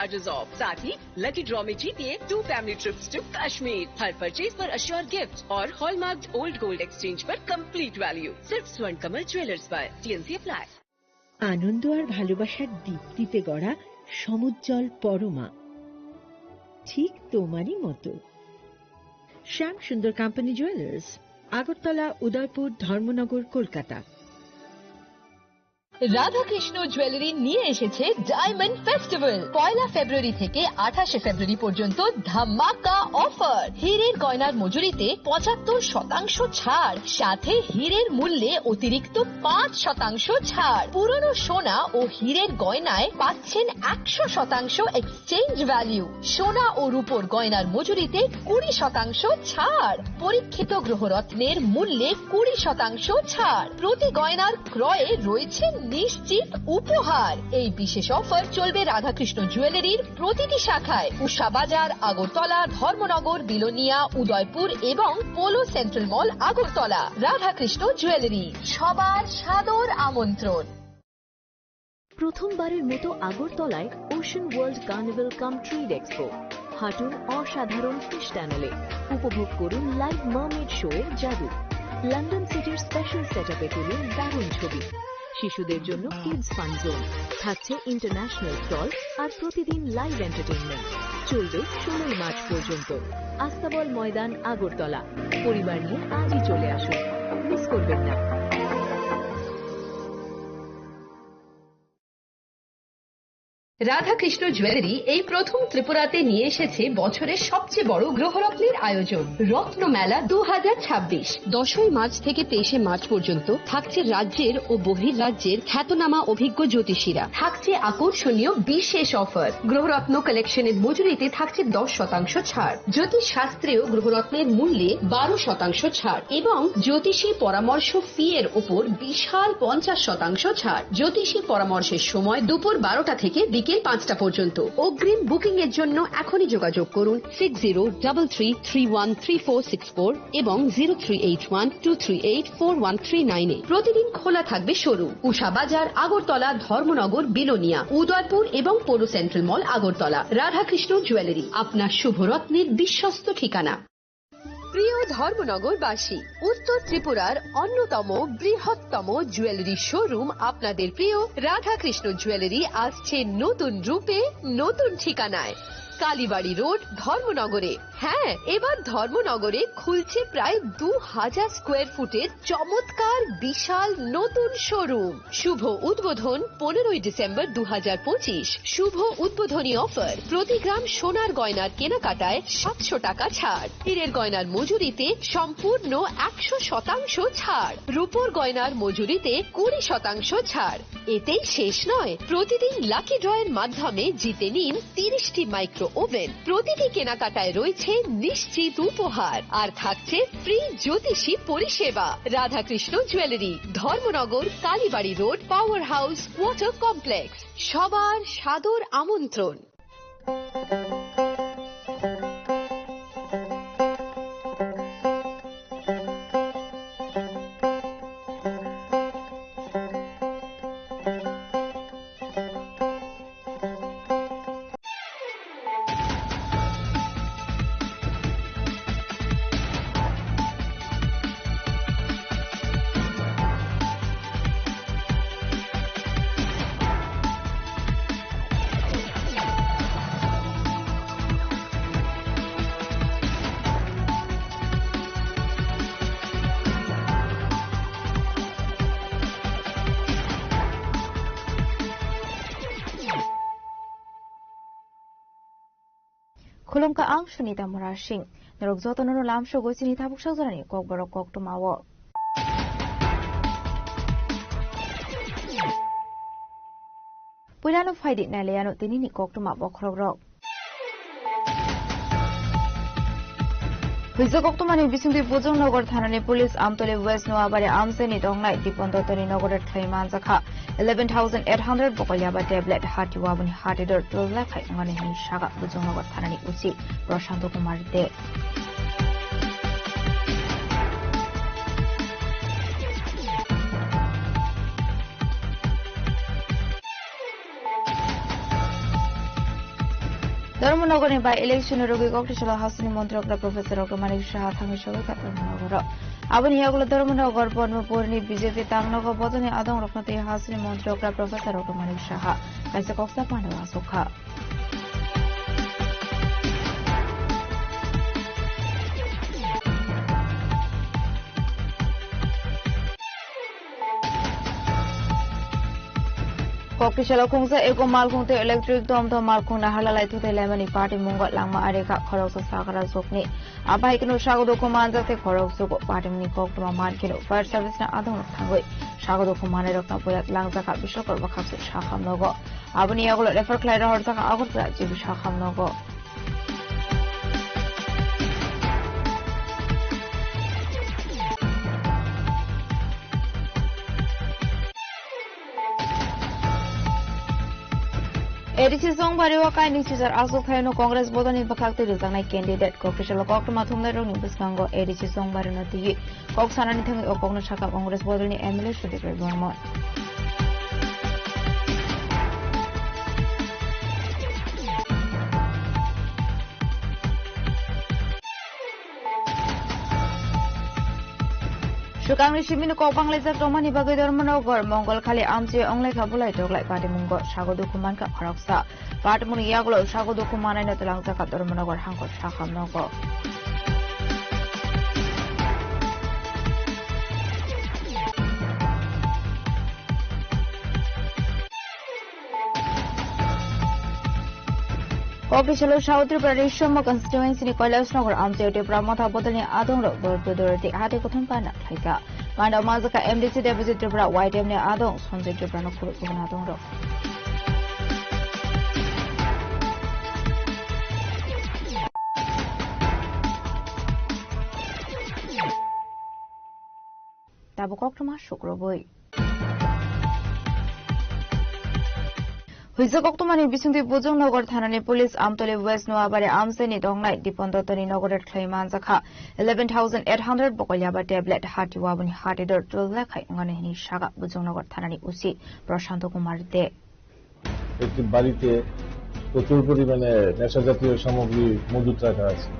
Charges of. साथ ही lucky draw में जीतिए 2 फैमिली ट्रिप्स टू कश्मीर। हर परचेज पर अश्योर गिफ्ट और हॉलमार्क ओल्ड गोल्ड एक्सचेंज पर कंप्लीट वैल्यू। सिर्फ स्वर्ण कमल ज्वेलर्स पर। TNC apply. আনন্দ আর ভালোবাসার দীপ্তিতে গড়া সমুজ্জ্বল পরমা, ঠিক তোমারই মতো। শ্যাম সুন্দর company jewellers, Agartala, Udaipur, Dharmanagar, Kolkata. Radhakrishna jewellery নিয়ে এসেছে ডায়মন্ড ফেস্টিভ্যাল। 1 ফেব্রুয়ারি থেকে 28 ফেব্রুয়ারি পর্যন্ত ধামাকা অফার। হীরের গয়নার মজুরিতে 75% ছাড়, সাথে হীরের মূল্যে অতিরিক্ত 5% ছাড়। পুরনো সোনা ও হীরের গয়নায় পাচ্ছেন 100% এক্সচেঞ্জ ভ্যালু। সোনা ও রূপোর গয়নার মজুরিতে 20% ছাড়। পরীক্ষিত গ্রহরত্নের মূল্যে 20% ছাড়। প্রতি গয়নার ক্রয়ে রয়েছে নিশ্চিত উপহার। এই বিশেষ অফার চলবে রাধাকৃষ্ণ জুয়েলারির প্রতিটি শাখায়, উষা বাজার, আগরতলা, ধর্মনগর, বিলোনিয়া, উদয়পুর এবং পোলো সেন্ট্রাল মল, আগরতলা। রাধাকৃষ্ণ জুয়েলারি, সবার সাদর আমন্ত্রণ। প্রথমবারের মতো আগরতলায় ওশান ওয়ার্ল্ড কার্নিভাল কাম ট্রিড এক্সপো। হাঁটুন অসাধারণ ফিশ টানেলে, উপভোগ করুন লাইভ মারমেড শো এর জাদু। লন্ডন সিটির স্পেশাল সেটআপে তুলুন দারুণ ছবি। শিশুদের জন্য কিডস ফান জোন থাকছে, ইন্টারন্যাশনাল স্টল আর প্রতিদিন লাইভ এন্টারটেইনমেন্ট। চলবে 16 মার্চ পর্যন্ত। আস্তাবল ময়দান, আগরতলা। পরিবার নিয়ে আজই চলে আসুন, মিস করবেন না। রাধাকৃষ্ণ জুয়েলারি এই প্রথম ত্রিপুরাতে নিয়ে এসেছে বছরের সবচেয়ে বড় গ্রহরত্নের আয়োজন, রত্ন মেলা 2026। 10 মার্চ থেকে 23 মার্চ পর্যন্ত থাকছে রাজ্যের ও বহির্রাজ্যের খ্যাতনামা অভিজ্ঞ জ্যোতিষীরা। থাকছে আকর্ষণীয় বিশেষ অফার। গ্রহরত্ন কালেকশনের মজুরিতে থাকছে 10% ছাড়। জ্যোতিষ শাস্ত্রীয় গ্রহরত্নের মূল্যে 12% ছাড় এবং জ্যোতিষী পরামর্শ ফি এর উপর বিশাল 50% ছাড়। জ্যোতিষী পরামর্শের সময় দুপুর 12টা থেকে বিকেল 5টা পর্যন্ত। অগ্রিম বুকিং এর জন্য এখনই যোগাযোগ করুন 6033313464 এবং 038123841339 এ। প্রতিদিন খোলা থাকবে শোরুম। উষা বাজার, আগরতলা, ধর্মনগর, বিলোনিয়া, উদয়পুর এবং পোলো সেন্ট্রাল মল, আগরতলা। রাধাকৃষ্ণ জুয়েলারি, আপনার শুভরত্নের বিশ্বস্ত ঠিকানা। প্রিয় ধর্মনগরবাসী, উত্তর ত্রিপুরার অন্যতম বৃহত্তম জুয়েলারি শোরুম আপনাদের প্রিয় রাধাকৃষ্ণ জুয়েলারি আসছে নতুন রূপে, নতুন ঠিকানায়। কালীবাড়ি রোড, ধর্মনগরে। হ্যাঁ, এবার ধর্মনগরে খুলছে প্রায় 2000 স্কোয়ার ফুটের চমৎকার বিশাল নতুন শোরুম। শুভ উদ্বোধন 15 ডিসেম্বর 2025। শুভ উদ্বোধনী অফার, প্রতি গ্রাম সোনার গয়নার কেনাকাটায় 700 টাকা ছাড়। হীরের গয়নার মজুরিতে সম্পূর্ণ 100% ছাড়। রূপোর গয়নার মজুরিতে 20% ছাড়। এতেই শেষ নয়, প্রতিদিন লাকি ড্রয়ের মাধ্যমে জিতে নিন 30টি মাইক্রো ওভেন। প্রতিটি কেনাকাটায় রয়েছে নিশ্চিত উপহার আর থাকছে ফ্রি জ্যোতিষী পরিষেবা। Radhakrishna jewellery, Dharmanagar, Kalibari road, power house, water complex. সবার সাদর আমন্ত্রণ। Khulumka ang sunita murashing. Narugzoto no lam sho goisi ni tabuk shazarani kok borok kok tumawo. Pulano faidi na leyano tinini kok tumawo khrogrok. Hizokok tumani bisingdi Bojongnagar thanani police amtole West Noabari amseni dongnai dipondotoni nogorer thaiman zakha 11,800 bokolyaba tablet hatiwabuni hatidor tolla khai ngani hi shaga Bojongnagar thanani uchi Prashanto Kumar De. ধর্মনগরে by ইলেকশনের রোগী কক্টিশালা হাসিনী মন্ত্রকরা professor doctor Manik Saha থাঙ্গি সবাইকা ধর্মনগর আবনি ইয়াগুলো ধর্মনগর পদ্মপুরনি বিজেপি তাংনগর বদনি আদং রকনতে হাসিনী মন্ত্রকরা প্রফেসর ডক্টর মানিক সাহা কাইসা কক্সা পান্ডবা সুখা কক্টিশালা খুংসা এগো মালখুংতে ইলেকট্রিক দমদম মালখুং নাহালালাই থুতে লেমানি পার্টি মুঙ্গ লাংমা আরেকা খরকসা সাগরা জোকনি আবাইকনো সাগদোখো মানজাতে খরকসুগো পার্টিমনি কক্টমা মানকিনো ফায়ার সার্ভিস না আদং থাঙ্গই সাগদোখো মানে রকনা বয়াক লাংজাকা বিশ্বকর বাখাসু শাখামনগ আবনি ইয়াগুলো রেফার ক্লাইরা হরজাকা আগরতলা জিবি শাখামনগ এডিসি সংবারে ওয়াকাই নিচিজার আসুক খায়নো কংগ্রেস বদনি বাখাকতে রিজাংনাই ক্যান্ডিডেট কক্টিশালা কক্টমা থুমনাই রংনি বিসকাঙ্গ এডিসি সংবারে নতিগি কক সানানি থাঙ্গি অকগ্ন শাখা কংগ্রেস বদনি এমএলএ সুদীপ বর্মন সুকাংনি সিমিনো কপাংলাই জাক রমানি বাগৈ ধর্মনগর মঙ্গলখালী আমচে অংলাইখা বুলাই টগলাই পাটিমুঙ্গ সাগদুখু মানকা খরকসা পাটমুনি ইয়াগুলো সাগদুখু মানাইনো তলাংজাকা ধর্মনগর হাঙ্কর শাখামনগ কক্টিশালা সাউথ ত্রিপুরা রেশম কনস্টিটুয়েন্সিনি কৈলাসনগর আমচে ত্রিপুরা বদনি আদং বরদরতি হাতে কথম পানা খাইকা পান্ডা মাজাকা এমডিসি ডেপুটি ত্রিপুরা ওয়াইটিএম নে আদং সঞ্জয় ত্রিপুরা নখুর গুণ আদং তাবো কক্টমা শুক্রবই হুইজা কক্টমানি বিসুংতি বুজংনগর থানানি পুলিশ আমতলি ওয়েস্ট নোয়াবারে আমসেনি দংনাই দীপন্দতনি নগরের খ্লাইমান জাখা 11,800 বকলিয়াবা ট্যাবলেট হাটি ওয়াবনি হাটিদর তুললেখাই অঙ্গানেহিনি সাগা বুজংনগর থানানি উসি প্রশান্ত কুমার দে একটি বাড়িতে প্রচুর পরিমাণে নেশা জাতীয় সামগ্রী মজুত রাখা আছে।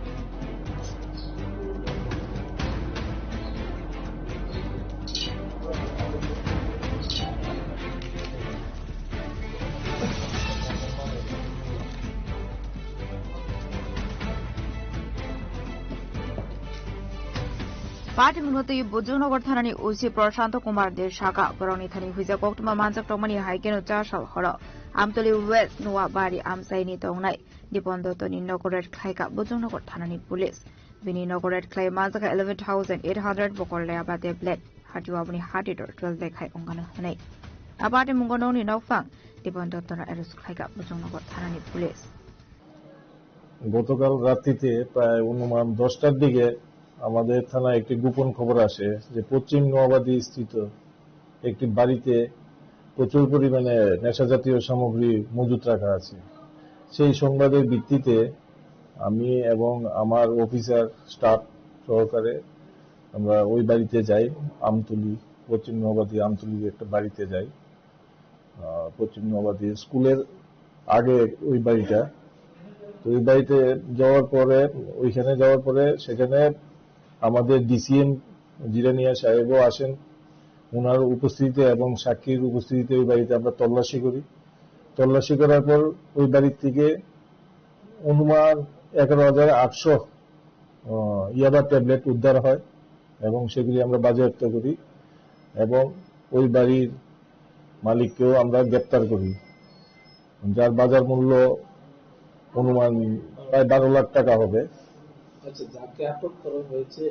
পার্টি মুহূর্তে বুজনগর থানানি ওসি প্রশান্ত কুমার দে শাখা বরংনি থানি হুইজা কক্টমা মানজাক টমানি হাইকেন চাশাল হর আমতলি ওয়েস্ট নোয়া বাড়ি আমসাইনি তংনাই দীপন্দতনি নগরের খাইকা বুজনগর থানানি পুলিশ বিনি নগরের খাই মানজাকা 11,800 বকলেয়াবা ট্যাবলেট হাটিওয়াবনি হাটিদর 12 দেখাই অঙ্গানো হনাই আপাটি মুঙ্গননি নফাং দীপন্দতরা এরস খাইকা বুজনগর থানানি পুলিশ গতকাল রাত্রিতে প্রায় অনুমান 10টার দিকে আমাদের থানায় একটি গোপন খবর আসে যে পশ্চিম নোয়াবাদী স্থিত একটি বাড়িতে প্রচুর পরিমাণে নেশা জাতীয় সামগ্রী মজুত রাখা আছে। সেই সংবাদের ভিত্তিতে আমি এবং আমার অফিসার স্টাফ সহকারে আমরা ওই বাড়িতে যাই। আমতলি পশ্চিম নোয়াবাদী আমতলির একটা বাড়িতে যাই। পশ্চিম নোয়াবাদী স্কুলের আগে ওই বাড়িটা। তো ওই বাড়িতে ওইখানে যাওয়ার পরে সেখানে আমাদের ডিসিএম জিরানিয়া সাহেবও আসেন। ওনার উপস্থিতিতে এবং সাক্ষীর উপস্থিতিতে ওই বাড়িতে আমরা তল্লাশি করি। তল্লাশি করার পর ওই বাড়ির থেকে অনুমান 11,800 ইয়াবা ট্যাবলেট উদ্ধার হয় এবং সেগুলি আমরা বাজেয়াপ্ত করি এবং ওই বাড়ির মালিককেও আমরা গ্রেপ্তার করি, যার বাজার মূল্য অনুমান প্রায় 12 লাখ টাকা হবে। আচ্ছা, যাকে আটক করা হয়েছে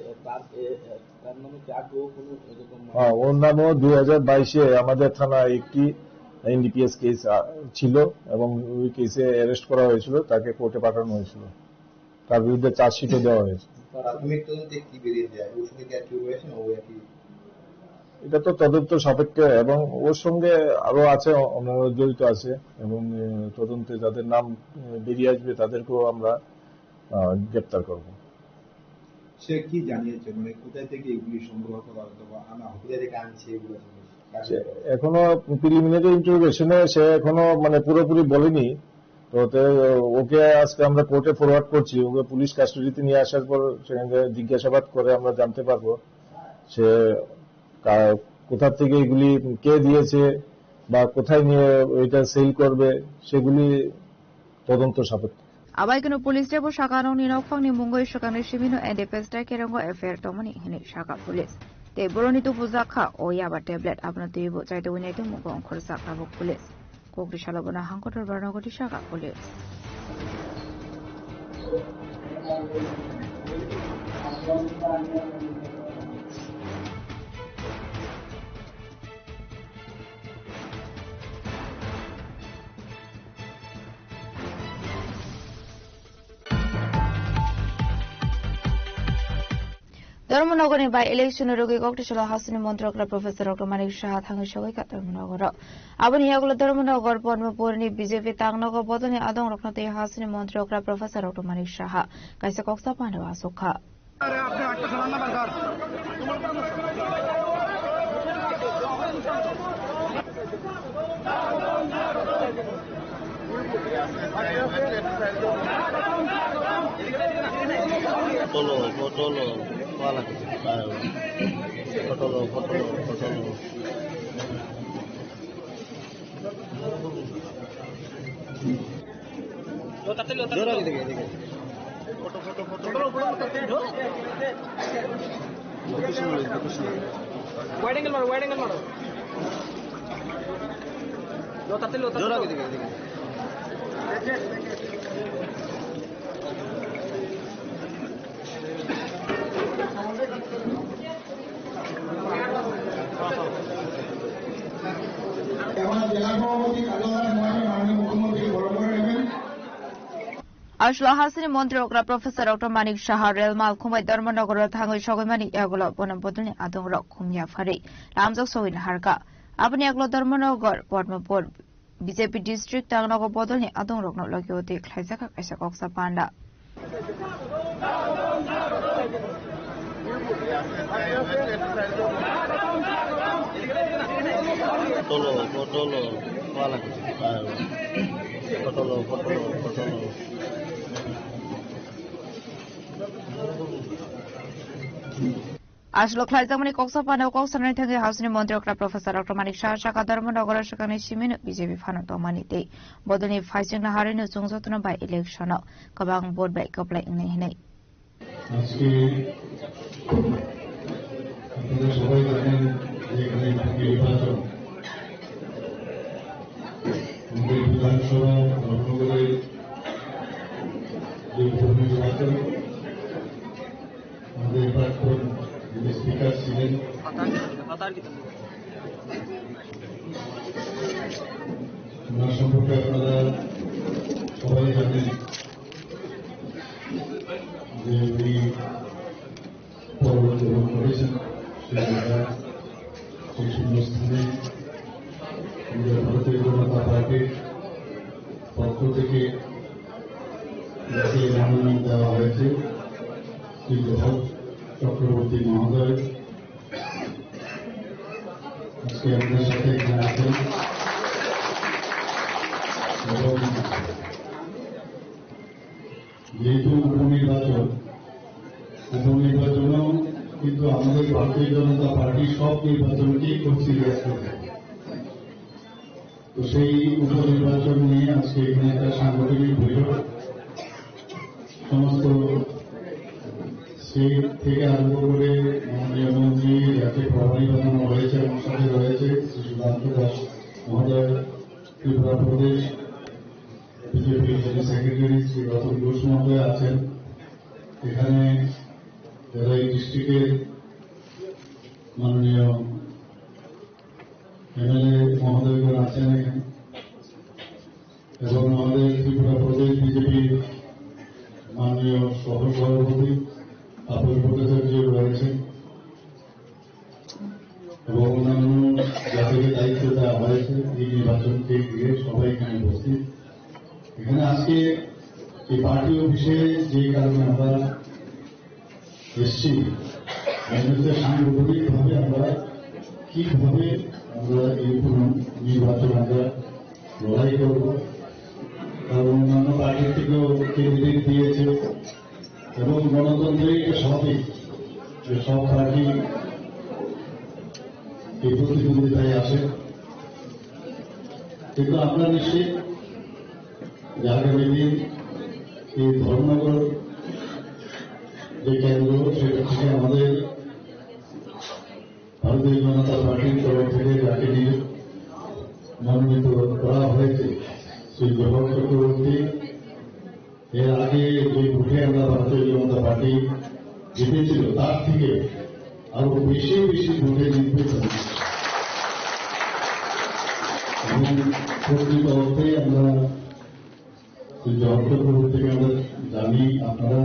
তার নামে কি আগেও কোনো এরকম? ওর নামও 2022-এ আমাদের থানায় একটি এনডিপিএস কেস ছিল এবং ওই কেসে অ্যারেস্ট করা হয়েছিল, তাকে কোর্টে পাঠানো হয়েছিল, তার বিরুদ্ধে চার্জশিটও দেওয়া হয়েছে। এটা তো তদন্ত সাপেক্ষে এবং ওর সঙ্গে আরো আছে, অন্যরা জড়িত আছে এবং তদন্তে যাদের নাম বেরিয়ে আসবে তাদেরকেও আমরা গ্রেপ্তার করব। সে কি জানিয়েছে, মানে কোথায় থেকে এগুলি সংগ্রহ করা হতো বা আনা কোথায় থেকে আনছে এগুলো? এখনো প্রিলিমিনারি ইন্টারোগেশনে সে এখনো পুরোপুরি বলেনি, তো ওকে আজকে আমরা কোর্টে ফরওয়ার্ড করছি। ওকে পুলিশ কাস্টডিতে নিয়ে আসার পর সেখানে জিজ্ঞাসাবাদ করে আমরা জানতে পারবো সে কোথা থেকে এগুলি কে দিয়েছে বা কোথায় নিয়ে এটা সেল করবে, সেগুলি তদন্ত সাপেক্ষ। Abaikano police debo shakano ni nokfangni mungoi shakano shimino NDPS da kerongo affair tomani hini shaka police. Te boroni tu buzakha o yaba tablet apna tibo chaite winaitu mugong khorsa kabo police. Kokri shalabona hangkotor barnagoti shaka police. ধর্মনগরে by ইলেকশনের রোগী কক্টেশলা হাসিনী মন্ত্রকরা professor doctor Manik Saha থাঙ্গি সবাইকা ধর্মনগর আবনি ইয়াগুলো ধর্মনগর পদ্মপুরনি বিজেপি তাংনগর বদনি আদং রকনতে হাসিনী মন্ত্রকরা প্রফেসর ডক্টর মানিক সাহা কাইসে কক্সা পান্ডব আসুখা Potolo, wala potolo. Jora dikhe. Foto. Wide angle maro. Jora dikhe. Ashla Hasini Montrokra Professor Dr. Manik Shah Relmal Kumai Dharmanagar Thangai Shogimani Yagula Bonaboduni Adong Rock Kumya Fari Ramzok Sowin Harka Abani Aglo Dharmanagar Portmapur BJP District Tangnago Bodoni Adong Rock Logiote Klaisaka Kasakoksa Panda Potolo, wala potolo. Ashlo Klaizamani Koksa Panda Koksa Tangi Housing Montrokra Professor Dr. Manik Shah Shaka Dharmanagar Shakani Shimin BJP Fanato Manite Bodoni Faising Harino Zungsotuna by election Kabang board by Kopla in Hine. Speaker ছিলেন ওনার সম্পর্কে আপনারা সবাই জানেন যে উনি পরবর্তী করেছেন সেই সুন্দর স্থানে ভারতীয় জনতা পার্টির পক্ষ থেকে মনোনয়ন দেওয়া হয়েছে চক্রবর্তী মহোদয় আজকে আপনার সাথে এখানে আছেন এবং যেহেতু উপনির্বাচনেও কিন্তু আমাদের ভারতীয় জনতা পার্টি সব নির্বাচনকেই খুব সিরিয়াস করে, তো সেই উপনির্বাচন নিয়ে আজকে এখানে একটা সাংগঠনিক বৈঠক সমস্ত স্টেট থেকে আরম্ভ করে মাননীয় মন্ত্রী যাকে প্রভারী বানানো হয়েছে আমার সাথে রয়েছে শ্রী সুকান্ত দাস মহোদয়, ত্রিপুরা প্রদেশ বিজেপি সেক্রেটারি শ্রী রতন ঘোষ মহোদয় আছেন এখানে, যারা এই ডিস্ট্রিক্টের মাননীয় এমএলএ মহোদয়গণ আছেন এখানে, এবং আমাদের ত্রিপুরা প্রদেশ বিজেপির মাননীয় সহসভাপতি আপন ভট্টাচার্য রয়েছেন এবং অন্যান্য যাদেরকে দায়িত্ব দেওয়া হয়েছে এই নির্বাচনকে ঘিরে সবাই এখানে উপস্থিত। এখানে আজকে এই পার্টি অফিসে যে কারণে আমরা এসছি সাংগঠনিকভাবে আমরা কিভাবে আমরা এই নির্বাচন আমরা লড়াই করব অন্যান্য পার্টির থেকেও ক্যান্ডিডেট দিয়েছে এবং গণতন্ত্রে এটা স্বাভাবিক যে সব পার্টি এই প্রতিদ্বন্দ্বিতায় আসে, কিন্তু আমরা নিশ্চিত যে আগামী দিন এই ধর্মনগর যে কেন্দ্র সেটা থেকে আমাদের ভারতীয় জনতা পার্টির তরফ থেকে যাকে নিয়ে মনোনীত করা হয়েছে সেই জবাব চক্রবর্তী এর আগে যে ভোটে আমরা ভারতীয় জনতা পার্টি জিতেছিল তার থেকে আরো বেশি বেশি ভোটে জিতবে এবং প্রকৃত অর্থে আমরা জবাব চক্রবর্তীকে আমরা জানি, আপনারা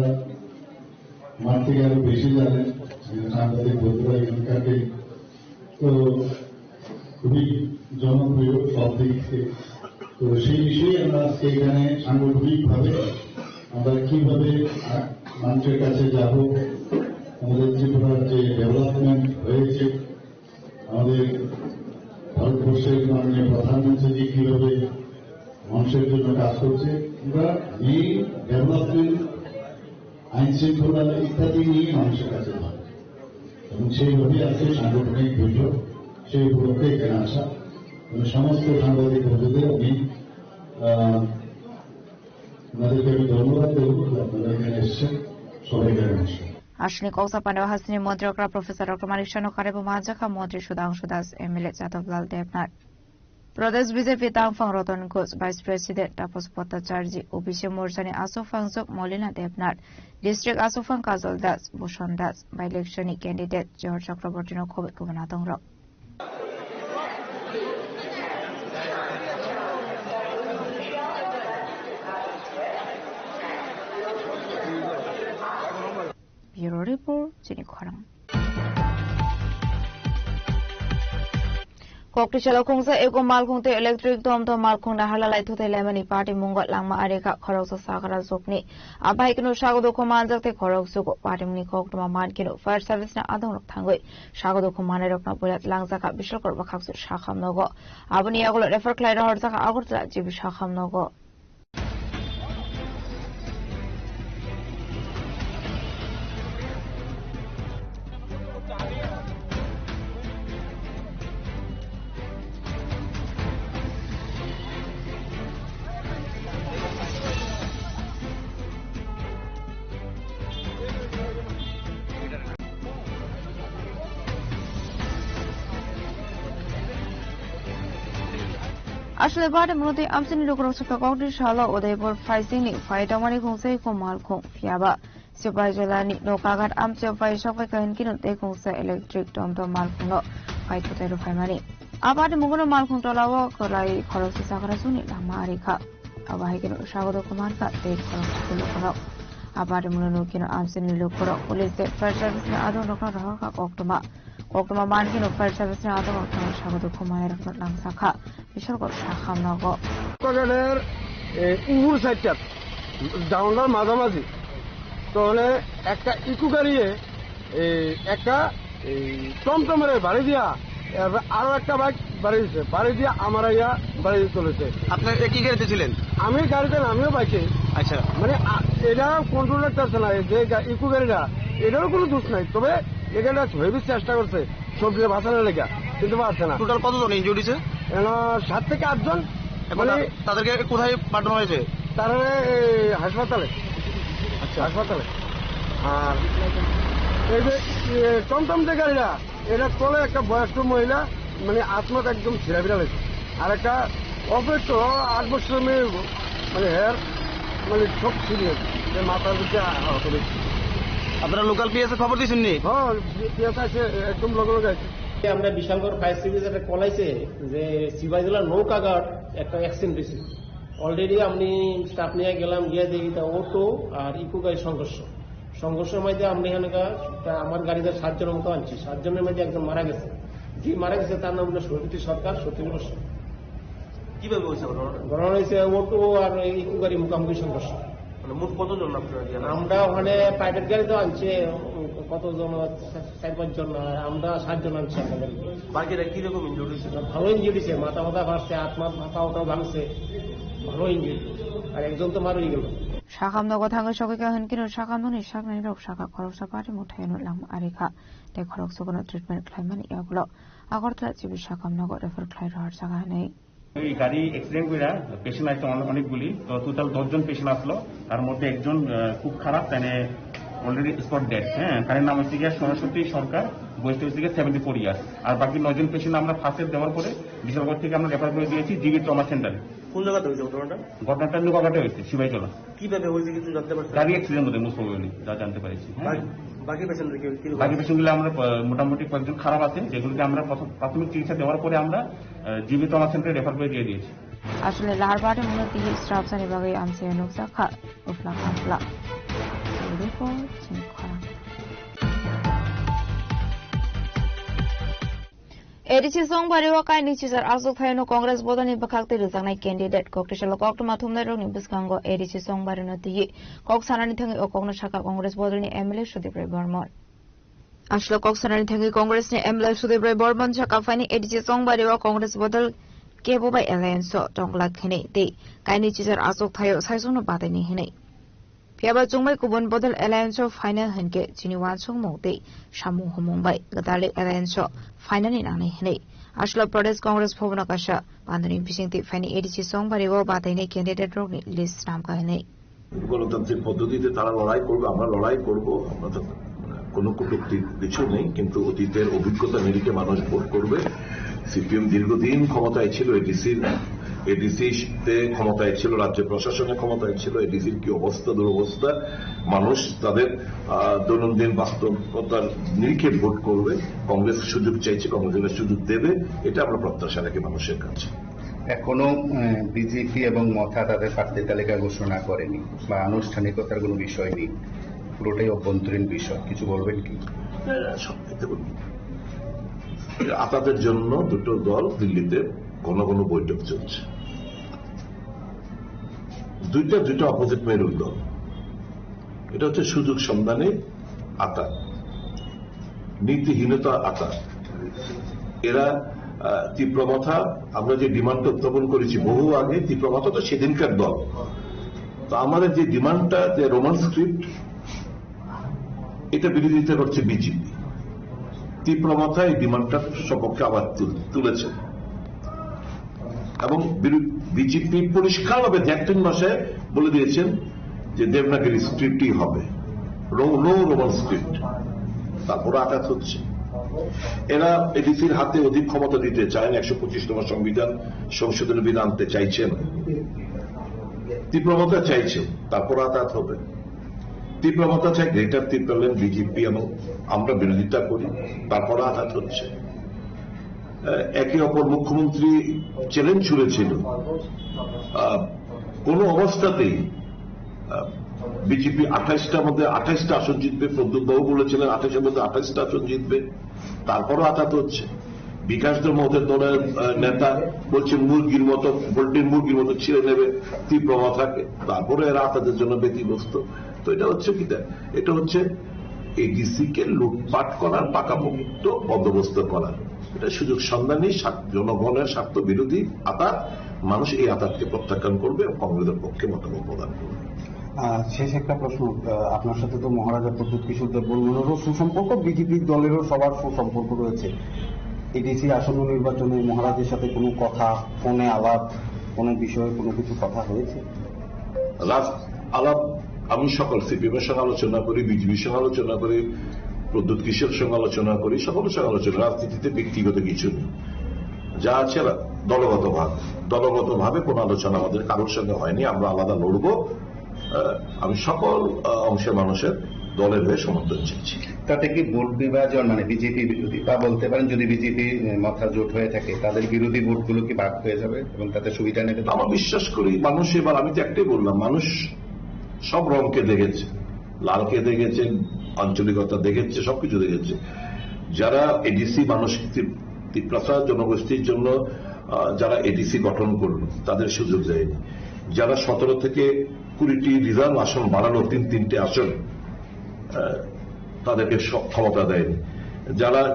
আমার থেকে আরো বেশি জানেন, সাংবাদিক বন্ধুরা এখানকারকে তো খুবই জনপ্রিয় সব দিক থেকে। তো সেই বিষয়ে আমরা আজকে এখানে সাংগঠনিকভাবে আমরা কিভাবে মানুষের কাছে যাব, আমাদের ত্রিপুরার যে ডেভেলপমেন্ট হয়েছে, আমাদের ভারতবর্ষের মাননীয় প্রধানমন্ত্রী কিভাবে মানুষের জন্য কাজ করছে, আমরা এই ডেভেলপমেন্ট আইন শৃঙ্খলা ইত্যাদি নিয়ে মানুষের কাছে যাব এবং সেইভাবে আজকে সাংগঠনিক বৈঠক, সেই উপলক্ষে এখানে আসা। সমস্ত সাংবাদিক বন্ধুদের আমি ওনাদেরকে আমি ধন্যবাদ দেব, আপনারা এখানে এসেছেন, সবাই এখানে আসছেন। আসনি কৌসা পান্ডা হাসিনী মন্ত্রী প্রফেসর ডক্টর মানিক শানু কারেবু মাজাখা মন্ত্রী সুধাংশু দাস এমএলএ যাদবলাল দেবনাথ प्रदेश बीजेपी तांगफांग Ratan Ghosh vice president Tapas Bhattacharya OBC मोर्चानि आसुफांगजोग मलिना देवनाथ डिस्ट्रिक्ट आसुफांग काजल दास भूषण दास बाई इलेक्शननि कैंडिडेट जर्ज चक्रवर्ती खबर गुबुना दंग ब्यूरो रिपोर्ट जिनि खरं Kokti Chalakungsa Eko Malkungte Electric Tom to Malkung Nahalai to the Lemony Party Mungot Lama Arika Koroksa Sakara Zokni Abaikino Shagodo Commander the Koroksuko Party Nikokma Mankino Fire Service na Adon Tangui Shagodo Commander of Napolet Langzaka Bishop Bakaksu Shaham Nogo Abuniago refer Clyde Horzaka Agurta Jib Shaham Nogo আসলে বাড়ি মূলত আমসিনি লোকের সাথে কৌটি শালা উদয়পুর ফাইসিনি ফাইটামানি খুঁজে Komal খুঁ ফিয়াবা সিপাই জলানি নৌকাঘাট আমসে phi সবাই কাহিন কিনুতে খুঁজে ইলেকট্রিক টমটম মালখুনো ফাইটুতে রুফাইমানি আবাদি মুগুনো মালখুন টলাও কলাই খরচ সাকরা শুনি লামা আরিখা আবাহি কিনো স্বাগত কুমার কা দেখ খরচ লোকর আবাদি মুগুনো কিনো আমসিনি লোকর পুলিশ ফায়ার সার্ভিস না আদো নকরা রহকা কক্টমা Oktoba Mankino Fire Service na Adon Shagodo Kumair Langsaka Bishop Shaham Nogo Koganer Ubur Saitap Download Mazamazi Tole Eka Ikugarie Eka Tomtomere Baridia আরো একটা বাইক বাড়িয়েছে বাড়ি দিয়ে আমারাইয়া বাড়িয়ে চলেছে। আপনার কি গাড়িতে ছিলেন? আমি গাড়িতে আমিও বাইকে। আচ্ছা মানে এটা কন্ট্রোল করতে না যে ইকো গাড়িটা এটারও কোনো দোষ নাই, তবে এখানে হেভি চেষ্টা করছে সবজিটা বাঁচানোর লেগে কিন্তু পারছে না। টোটাল কতজন ইনজুর্ড হয়েছে? 7 থেকে 8 জন। মানে তাদেরকে কোথায় পাঠানো হয়েছে? তারা হাসপাতালে। আচ্ছা হাসপাতালে। আর এই যে টমটম যে গাড়িটা এটা তলে একটা বয়স্ক মহিলা মানে আত্মত একদম ছিড়াফিরা হয়েছে, আর একটা অপেক্ষ 8 বছরের মেয়ে মানে হেয়ার মানে সব সিরিয়াস মাথার দিকে আহত হয়েছে। আপনারা লোকাল পিএসএ খবর দিয়েছেন নি? হ্যাঁ পিএস আছে একদম লগে লগে আছে। আমরা বিশালগড় ফায়ার সার্ভিস একটা কল আইছে যে সিবাইজলা নৌকাঘাট একটা অ্যাক্সিডেন্ট হয়েছে। অলরেডি আমি স্টাফ নিয়ে গেলাম, গিয়ে দেখি অটো আর ইকো গাড়ি সংঘর্ষের মধ্যে আমরা এখানে আমার গাড়িতে 7 জনের মতো আনছি। 7 জনের মধ্যে একজন মারা গেছে। যে মারা গেছে তার নাম হলো সরস্বতী সরকার, 37 বছর। কিভাবে হয়েছে ঘটনা? হয়েছে অটো আর ইকো গাড়ি মুখোমুখি সংঘর্ষ। মোট কতজন? আমরা ওখানে প্রাইভেট গাড়ি তো আনছে কতজন 4-5 জন, আমরা 7 জন আনছি। বাকিরা কিরকম ইনজুরি হয়েছে? ভালো ইনজুরি হয়েছে, মাথা ফাটছে, হাত পা ওটাও ভাঙছে, ভালো ইনজুরি। আর একজন তো মারা গেল শাখামনগর থাঙ্গা সকিকা হনকিনো শাখামনি শাকনাই রক শাখা খরকসা পারে মুঠায়নো লাম আরেখা তে খরকসগনো ট্রিটমেন্ট ক্লাইমানি ইয়াগুলো আগরতলা চিবি শাখামনগর রেফার ক্লাই রহার জায়গা নেই এই গাড়ি অ্যাক্সিডেন্ট করে পেশেন্ট আছে অনেকগুলি, তো টোটাল 10 জন পেশেন্ট আসলো, তার মধ্যে একজন খুব খারাপ, তাই অলরেডি স্পট ডেড। হ্যাঁ, তার নাম হচ্ছে গিয়ে সরস্বতী সরকার, বয়স হচ্ছে গিয়ে 74 ইয়ার্স। আর বাকি 9 জন পেশেন্ট আমরা ফার্স্ট এড দেওয়ার পরে বিশালগড় থেকে আমরা রেফার করে দিয়েছি জিবি ট্রমা সেন্টারে। কোন জায়গাতে হয়েছে ঘটনাটা? ঘটনাটা লোকাঘাটে হয়েছে, শিবাইচলা। কিভাবে হয়েছে কিছু জানতে পারছেন? গাড়ি অ্যাক্সিডেন্ট মধ্যে মোস্ট প্রবাবলি যা জানতে পেরেছি। বাকি পেশেন্টগুলো আমরা মোটামুটি কয়েকজন খারাপ আছে, যেগুলোকে আমরা প্রাথমিক চিকিৎসা দেওয়ার পরে আমরা জিবি ট্রমা সেন্টারে রেফার করে দিয়ে দিয়েছি। আসলে লারবারে মূলত স্ট্রাপ জানি বাগে আমছে নুকসা খা উফলা খাফলা রিপোর্ট চিনখরা এডিসি সংবারে ওয়াকাই নিচিজার আজক থাইনো কংগ্রেস বদনি বখাকতে রিজাংনাই ক্যান্ডিডেট ককটেশাল ককটমা থুমনাই রংনি বিসকাঙ্গো এডিসি সংবারে নতিয়ে কক সানানি থাঙ্গি ও ককনো শাখা কংগ্রেস বদনি এমএলএ সুদীপ রায় বর্মন আসলে কক সানানি থাঙ্গি কংগ্রেস নি এমএলএ সুদীপ রায় বর্মন শাখা ফাইনি এডিসি সংবারে ওয়া কংগ্রেস বদল কেবোবাই এলায়েন্স টংলা খেনে দে কাইনি চিজার আজক থাयो সাইসोनो बादायनि हिनै फियाबा जुंबाय गुबुन बदल एलायन्स फाइनल हनके जिनिवान संमौदे सामु हमंबाय गदाले एलायन्स फाइनल नानै हिनै आसला प्रदेश कांग्रेस भवन आकाशा बान्दनि बिसिंति फाइनि एडिसि संबारेव बादायनि कैंडिडेट रगनि लिस्ट नाम काहिनै গণতান্ত্রিক পদ্ধতিতে তারা লড়াই করবে, আমরা লড়াই করব, আমরা তো কোনো কটূক্তি কিছু নেই, কিন্তু অতীতের অভিজ্ঞতা নিরিখে মানুষ ভোট করবে। সিপিএম দীর্ঘদিন ক্ষমতায় ছিল, এডিসিতে ক্ষমতায় ছিল, রাজ্য প্রশাসনে ক্ষমতায় ছিল। এডিসির কি অবস্থা, দুরবস্থা, মানুষ তাদের দৈনন্দিন বাস্তবতার নিরিখে ভোট করবে। কংগ্রেস সুযোগ চাইছে, কংগ্রেসের সুযোগ দেবে, এটা আমরা প্রত্যাশা রাখি মানুষের কাছে। এখনো বিজেপি এবং মথা তাদের প্রার্থী তালিকা ঘোষণা করেনি বা আনুষ্ঠানিকতার কোনো বিষয় নেই, পুরোটাই অভ্যন্তরীণ বিষয়। কিছু বলবেন কি? আতাদের জন্য দুটো দল দিল্লিতে ঘন ঘন বৈঠক চলছে, দুইটা অপোজিট মেরুর দল। এটা হচ্ছে সুযোগ সন্ধানে আতা, নীতিহীনতা আতা। এরা তীব্রমাথা, আমরা যে ডিমান্ডটা উত্থাপন করেছি বহু আগে, তীব্রমাথা তো সেদিনকার দল। তো আমাদের যে ডিমান্ডটা, যে রোমান স্ক্রিপ্ট, এটা বিরোধিতা করছে বিজেপি। তীব্রমাথা এই ডিমান্ডটার সপক্ষে আবার তুলেছে এবং বিজেপি পরিষ্কারভাবে 1 মাসে বলে দিয়েছেন যে দেবনাগরী স্ক্রিপ্টই হবে, নো রোমান স্ক্রিপ্ট। তারপর আঘাত হচ্ছে। এরা এডিসির হাতে অধিক ক্ষমতা দিতে চায় না, 125তম সংবিধান সংশোধনী বিল আনতে চাইছেন, তীব্রমাথা চাইছে, তারপর আঘাত হবে। তীব্রমাথা চাই, গ্রেটার তীব্রলেন বিজেপি এবং আমরা বিরোধিতা করি, তারপর আঘাত হচ্ছে। একে অপর মুখ্যমন্ত্রী চ্যালেঞ্জ ছুড়েছিল, কোন অবস্থাতেই বিজেপি 28টার মধ্যে 28টা আসন জিতবে। প্রদ্যুৎ বাবু বলেছিলেন 28-এর মধ্যে 28টা আসন জিতবে, তারপরও আঘাত হচ্ছে। বিকাশ দলের দলের নেতা বলছে মুরগির মতো, পোল্ট্রির মুরগির মতো ছিঁড়ে নেবে তীব্রমাথাকে, তারপরে এরা আঘাতের জন্য ব্যতিগ্রস্ত। তো এটা হচ্ছে কি, এটা হচ্ছে এডিসি কে লুটপাট করার, পাকাপোক্ত বন্দোবস্ত করার। এটা সুযোগ সন্ধানী, জনগণের স্বার্থ বিরোধী আঘাত। মানুষ এই আঘাতকে প্রত্যাখ্যান করবে এবং কংগ্রেসের পক্ষে মতামত প্রদান করবে। শেষ একটা প্রশ্ন, আপনার সাথে তো মহারাজা প্রদ্যুৎ কিশোর দেব বর্মনেরও সুসম্পর্ক, বিজেপি দলেরও সবার সুসম্পর্ক রয়েছে। এডিসি আসন্ন নির্বাচনে মহারাজের সাথে কোনো কথা, ফোনে আলাপ, কোনো বিষয়ে কোনো কিছু কথা হয়েছে? আলাপ আমি সকল সিপিএম এর সঙ্গে আলোচনা করি, বিজেপির সঙ্গে আলোচনা করি, প্রদ্যুৎ কিশোর সঙ্গে আলোচনা করি, সকলের সঙ্গে আলোচনা। রাজনীতিতে ব্যক্তিগত কিছু নেই, যা আছে দলগতভাবে কোনো আলোচনা আমাদের কারোর সঙ্গে হয়নি। আমরা আলাদা লড়বো। আমি সকল অংশের মানুষের দলের হয়ে সমর্থন চাইছি। তাতে কি ভোট বিভাজন, মানে বিজেপি বিরোধী, বা বলতে পারেন যদি বিজেপি মাথা জোট হয়ে থাকে তাদের বিরোধী ভোটগুলো কি ভাগ হয়ে যাবে এবং তাতে সুবিধা নেবে? আমার বিশ্বাস করি মানুষ এবার, আমি তো একটাই বললাম, মানুষ সব রঙকে দেখেছে, লালকে দেখেছে, আঞ্চলিকতা দেখেছে, সবকিছু দেখেছে। যারা এডিসি মানুষ তীব্রতা জনগোষ্ঠীর জন্য যারা এডিসি গঠন করলো তাদের সুযোগ দেয়নি। যারা 17 থেকে 20টি রিজার্ভ আসন বাড়ানো, 3-3টে আসন, তাদেরকে ক্ষমতা দেয়নি।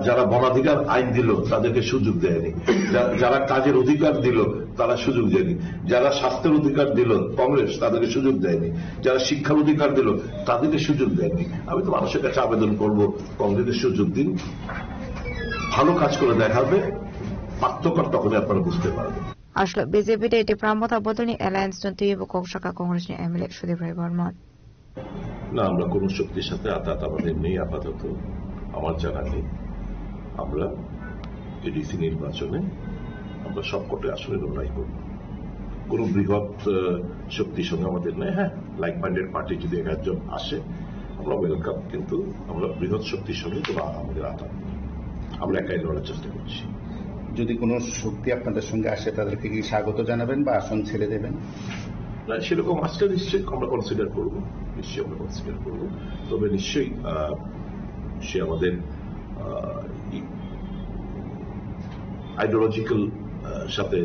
যারা বনাধিকার আইন দিল তাদেরকে সুযোগ দেয়নি। যারা কাজের অধিকার দিল তারা সুযোগ দেয়নি। যারা স্বাস্থ্যের অধিকার দিল কংগ্রেস, তাদেরকে সুযোগ দেয়নি। যারা শিক্ষার অধিকার দিল তাদেরকে সুযোগ দেয়নি। আমি তো মানুষের কাছে আবেদন করব, কংগ্রেসের সুযোগ দিন, ভালো কাজ করে দেখাবে, পার্থক্য তখনই আপনারা বুঝতে পারবেন। আসলে বিজেপিতে এটি প্রামতা বদলনি অ্যালায়েন্স জন্তুব কংসাকা কংগ্রেসনি এমএলএ সুদীপ রায় বর্মন। না, আমরা কোন শক্তির সাথে আঘাত আমাদের নেই, আপাতত আমার জানা নেই। আমরা এডিসি নির্বাচনে আমরা সবকটি আসলে লড়াই করব, কোন বৃহৎ শক্তির সঙ্গে আমাদের নেই। হ্যাঁ, লাইক মাইন্ডেড পার্টি যদি 11 জন আসে আমরা ওয়েলকাম, কিন্তু আমরা বৃহৎ শক্তির সঙ্গে কোনো আমাদের আঘাত নেই, আমরা একাই লড়ার চেষ্টা করছি। যদি কোনো শক্তি আপনাদের সঙ্গে আসে তাদেরকে কি স্বাগত জানাবেন বা আসন ছেড়ে দেবেন? না, সেরকম আসলে নিশ্চয়ই আমরা কনসিডার করব, নিশ্চয়ই আমরা কনসিডার করব। তবে নিশ্চয়ই সে আমাদের আইডিওলজিক্যাল সাথে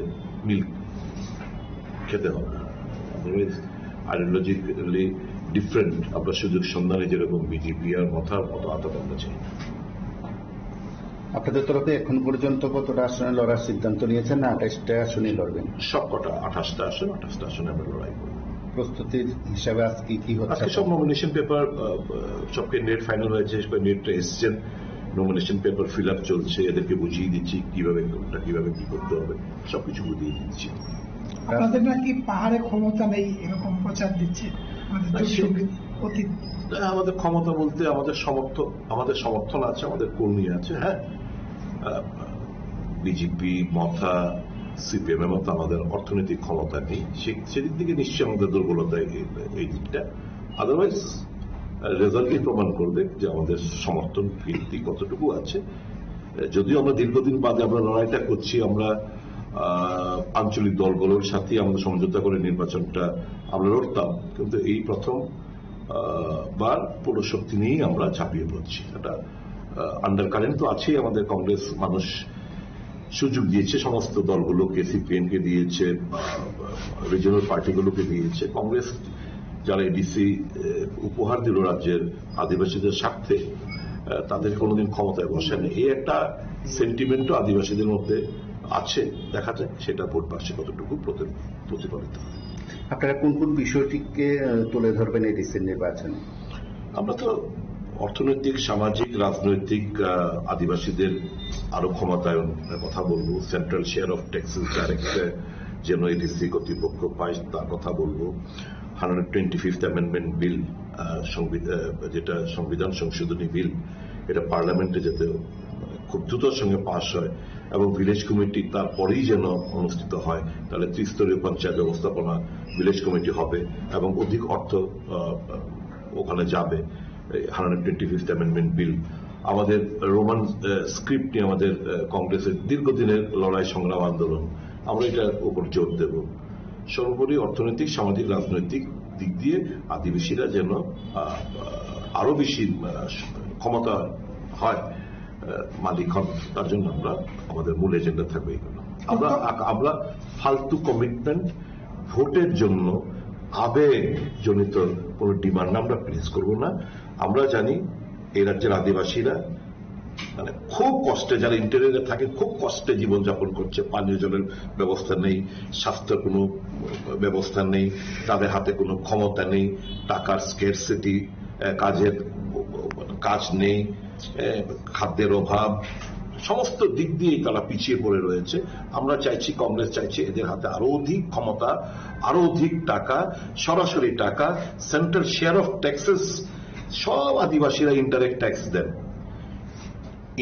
মিল খেতে হবে। আইডিওলজিক্যালি ডিফারেন্ট আমরা সুযোগ সন্ধানে যেরকম বিজেপি আর মাথার মতো আঘাত আমরা চাই। আপনাদের তরফে এখন পর্যন্ত কতটা আসনে লড়ার সিদ্ধান্ত নিয়েছেন? না 28টা আসনে লড়বেন? সবকটা 28টা আসনে আমরা লড়াই করব। প্রস্তুতির হিসাবে আজকে কি হচ্ছে? আজকে সব নমিনেশন পেপার সব ক্যান্ডিডেট ফাইনাল হয়েছে, ক্যান্ডিডেটরা এসছেন, নমিনেশন পেপার ফিল আপ চলছে, এদেরকে বুঝিয়ে দিচ্ছি কিভাবে কি করতে হবে, সবকিছু বুঝিয়ে দিচ্ছি। আপনাদের নাকি পাহাড়ে ক্ষমতা নেই এরকম প্রচার দিচ্ছে আমাদের ক্ষমতা বলতে আমাদের সমর্থন আছে, আমাদের কর্মী আছে। হ্যাঁ, বিজেপি মথা সিপিএম এর মতো আমাদের অর্থনৈতিক ক্ষমতা নেই, সেদিক থেকে নিশ্চয়ই আমাদের দুর্বলতা এই দিকটা। আদারওয়াইজ রেজাল্টই প্রমাণ করবে যে আমাদের সমর্থন ভিত্তি কতটুকু আছে। যদিও আমরা দীর্ঘদিন বাদে আমরা লড়াইটা করছি, আমরা আঞ্চলিক দলগুলোর সাথে আমরা সমঝোতা করে নির্বাচনটা আমরা লড়তাম, কিন্তু এই প্রথম বার পুরো শক্তি নিয়েই আমরা ঝাঁপিয়ে পড়ছি। একটা আন্ডার কারেন্ট তো আছেই আমাদের। কংগ্রেস মানুষ সুযোগ দিয়েছে সমস্ত দলগুলোকে, সিপিএমকে দিয়েছে, রিজিওনাল পার্টিগুলোকে দিয়েছে। কংগ্রেস যারা এডিসি উপহার দিল রাজ্যের আদিবাসীদের স্বার্থে, তাদের কোনোদিন ক্ষমতায় বসেনি, এই একটা সেন্টিমেন্টও আদিবাসীদের মধ্যে আছে। দেখা যায় সেটা ভোট বাক্সে কতটুকু প্রতিফলিত হয়। আপনারা কোন কোন বিষয়টিকে তুলে ধরবেন এই ডিসি নির্বাচনে? আমরা তো অর্থনৈতিক, সামাজিক, রাজনৈতিক, আদিবাসীদের আরো ক্ষমতায়নের কথা বলবো। Central share of taxes direct যেন এডিসি কর্তৃপক্ষ পায় তার কথা বলবো। 125th অ্যামেন্ডমেন্ট বিল, যেটা সংবিধান সংশোধনী বিল, এটা পার্লামেন্টে যাতে খুব দ্রুতর সঙ্গে পাশ হয় এবং ভিলেজ কমিটি তারপরেই যেন অনুষ্ঠিত হয়, তাহলে ত্রিস্তরীয় পঞ্চায়েত ব্যবস্থাপনা ভিলেজ কমিটি হবে এবং অধিক অর্থ ওখানে যাবে। 125th অ্যামেন্ডমেন্ট বিল, আমাদের রোমান স্ক্রিপ্ট নিয়ে আমাদের কংগ্রেসের দীর্ঘদিনের লড়াই, সংগ্রাম, আন্দোলন, আমরা এটার উপর জোর দেব। সর্বোপরি অর্থনৈতিক, সামাজিক, রাজনৈতিক দিক দিয়ে আদিবাসীরা যেন আরো বেশি ক্ষমতা হয়, মালিক হন, তার জন্য আমরা আমাদের মূল এজেন্ডা থাকবে এগুলো। আমরা ফালতু কমিটমেন্ট, ভোটের জন্য আবেগজনিত কোন ডিমান্ড আমরা প্লেস করব না। আমরা জানি এই রাজ্যের আদিবাসীরা মানে খুব কষ্টে, যারা ইন্টেরিয়রে থাকে খুব কষ্টে জীবনযাপন করছে, পানীয় জলের ব্যবস্থা নেই, স্বাস্থ্যের কোনো ব্যবস্থা নেই, তাদের হাতে কোনো ক্ষমতা নেই, টাকার স্কেরসিটি, কাজ নেই, খাদ্যের অভাব, সমস্ত দিক দিয়েই তারা পিছিয়ে পড়ে রয়েছে। আমরা চাইছি, কংগ্রেস চাইছে এদের হাতে আরো অধিক ক্ষমতা, আরো অধিক টাকা, সরাসরি টাকা, সেন্ট্রাল শেয়ার অফ ট্যাক্সেস, সব আদিবাসীরা ইনডাইরেক্ট ট্যাক্স দেন,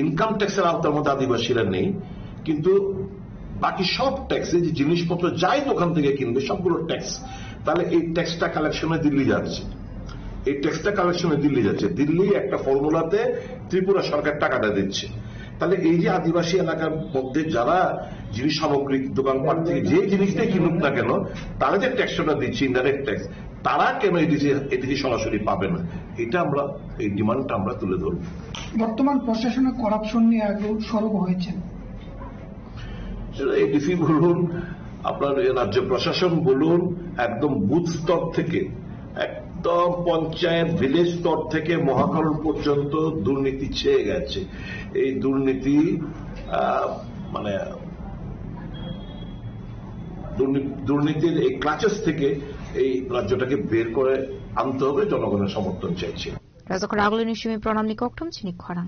ইনকাম ট্যাক্সের আওতার মধ্যে আদিবাসীরা নেই, কিন্তু বাকি সব ট্যাক্সে যে জিনিসপত্র যাই দোকান থেকে কিনবে সবগুলো ট্যাক্স। তাহলে এই ট্যাক্সটা কালেকশনে দিল্লি যাচ্ছে, এই ট্যাক্সটা কালেকশনে দিল্লি যাচ্ছে, দিল্লি একটা ফর্মুলাতে ত্রিপুরা সরকার টাকাটা দিচ্ছে। তাহলে এই যে আদিবাসী এলাকার মধ্যে যারা জিনিস সামগ্রিক দোকানপাট থেকে যে জিনিসটাই কিনুক না কেন, তারা যে ট্যাক্সটা দিচ্ছে ইনডাইরেক্ট ট্যাক্স, তারা কেন এটিকে সরাসরি পাবে না, এটা আমরা এই ডিমান্ডটা আমরা তুলে ধরব। বর্তমান প্রশাসনে করাপশন নিয়ে সরব হয়েছে, এডিসি বলুন, আপনার রাজ্য প্রশাসন বলুন, একদম বুথ স্তর থেকে, একদম পঞ্চায়েত ভিলেজ স্তর থেকে মহাকরণ পর্যন্ত দুর্নীতি ছেয়ে গেছে। এই দুর্নীতি মানে দুর্নীতির এই ক্লাচেস থেকে এই রাজ্যটাকে বের করে আনতে হবে, জনগণের সমর্থন চাইছি। রাজকর আগলে নিশ্চিমি প্রণাম নিকটম চিনি খরাং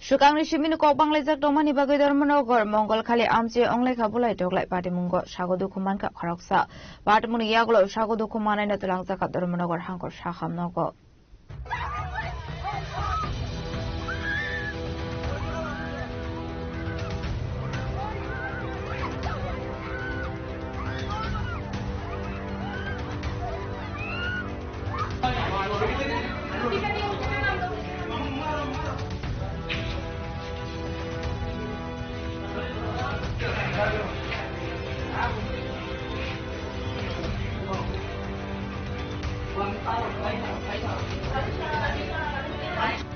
সুকাংনি সিমিনু ককবাংলাইজাক দমানি বাগৈ ধর্মনগর মঙ্গলখালি আমচে অংলাইখা বুলাই টগলাই পাটিমুঙ্গ সাগদুখু মানকা খরকসা পাটিমুনি ইয়াগলো সাগদুখু মানাইনা তুলাংজাকা Dharmanagar হাঙ্কর সাখামনগ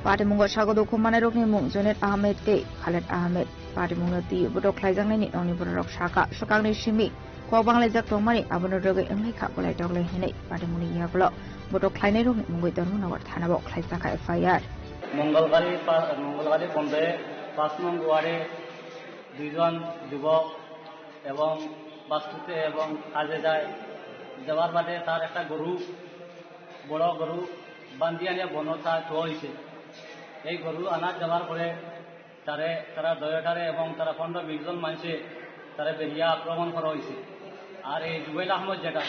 Patimung Shagodo Kumanarok ni Mung Jonet Ahmed Te Khaled Ahmed Patimung ti Budok Laijang ni Noni Budok Shaka Shakang ni Shimi Ko Banglajak Tomari Abonodoge Engai Kha Bolai Dogle Hinei Patimuni Yaglo Budok Lainai Rok Mungoi Dormunawar Thanabok Laijaka FIR মঙ্গলবারে পন্দে 5 নং ওয়ার্ডে দুইজন যুবক এবং বাস্তুতে এবং কাজে যায় যাওয়ার বাদে তার একটা গরু বড় গরু বান্ধিয়া নিয়ে বনতা থোয়া হয়েছে এই গরু আনা যাওয়ার পরে তারা দয়াটারে এবং তারা 15-20 জন মানুষে তারা বেরিয়া আক্রমণ করা হয়েছে আর এই জুবেল আহমদ যেটা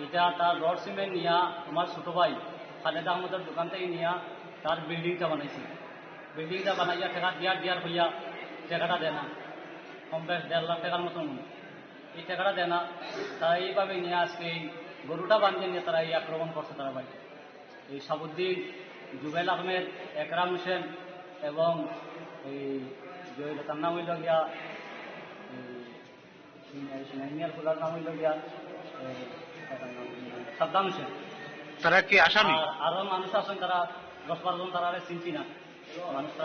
এটা তার রড সিমেন্ট নিয়ে আমার ছোট ভাই খালেদ আহমদের দোকান থেকে নিয়ে তার বিল্ডিংটা বানাইছে বিল্ডিংটা বানাইয়া টাকা দিয়ার হইয়া টাকাটা দেয় না কম বেশ 1.5 লাখ টাকার মতন এই টাকাটা দেয় না তারা এইভাবে নিয়ে আজকে এই গরুটা বানিয়ে নিয়ে তারা এই আক্রমণ করছে তারা ভাই এই সাবুদ্দিন জুবেল আহমেদ একরাম হোসেন এবং এই তার নাম হইল গিয়া ফুলার নাম হইল গিয়া সাদ্দাম হোসেন তারা কি আসামি আরো মানুষ আছেন তারা 10-12 জন তারা চিনছি না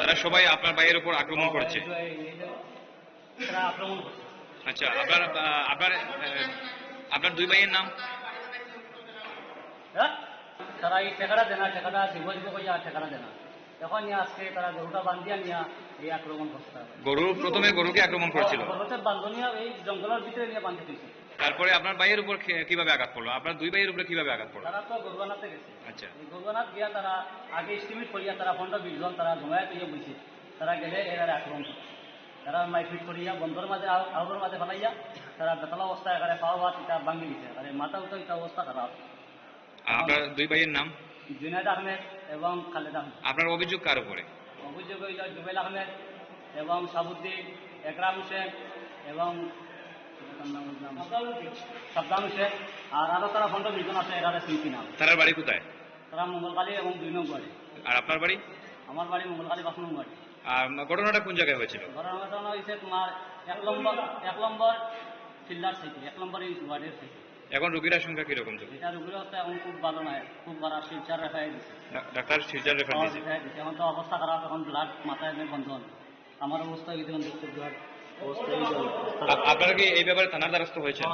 তারা সবাই আপনার ভাইয়ের উপর আক্রমণ করছে তারা আক্রমণ করছে আচ্ছা আপনার দুই ভাইয়ের নাম তারা এই টাকাটা দেনা টাকাটা দিব কইয়া টাকাটা দেনা এখন নিয়ে আজকে তারা গরুটা বান্ধিয়া নিয়ে এই আক্রমণ করছে প্রথমে গরুকে আক্রমণ করেছিল গরুতে বান্ধনিয়া এই জঙ্গলের ভিতরে নিয়ে বান্ধি দিয়েছে তারপরে আপনার ভাইয়ের উপর কিভাবে আঘাত পড়লো আপনার দুই ভাইয়ের উপরে কিভাবে আঘাত পড়লো তারা তো গরুয়ানাতে গেছে আচ্ছা এই গরুয়ানাত গিয়া তারা আগে এস্টিমেট করিয়া তারা 15-20 জন তারা ঘুমায় পেয়ে বসে তারা গেলে এরা আক্রমণ করে তারা মাইফিট করিয়া বন্ধর মাঝে আউরের মাঝে ফেলাইয়া তারা বেতলা অবস্থায় এখানে পাওয়া ভাত এটা ভাঙি দিচ্ছে আর মাথা উঠে এটা অবস্থা খারাপ আপনার দুই ভাইয়ের নাম জুনায়েদ আহমেদ এবং খালেদ আহমেদ আপনার অভিযোগ কার উপরে অভিযোগ হইল জুবেল আহমেদ এবং সাবুদ্দিন একরাম হোসেন এবং সাদ্দাম হোসেন আর আরো তারা 15-20 জন আছে এরা চিনছি না তার বাড়ি কোথায় তারা মঙ্গলখালী এবং 2 নং বাড়ি আর আপনার বাড়ি আমার বাড়ি মঙ্গলখালী 5 নং বাড়ি ঘটনাটা কোন জায়গায় হয়েছিল ঘটনাটা হয়েছে তোমার 1 নম্বর ফিল্ডার থেকে 1 নম্বর ওয়ার্ডের থেকে এখন রোগীর সংখ্যা কিরকম এটা রোগীর অবস্থা এখন খুব ভালো নয় খুব বড় শিলচর রেফার দিচ্ছে ডাক্তার শিলচর রেফার দিচ্ছে এখন তো অবস্থা খারাপ এখন ব্লাড মাথায় বন্ধ আমার অবস্থা ব্লাড আপনারা কি এই ব্যাপারে থানার দ্বারস্থ হয়েছেন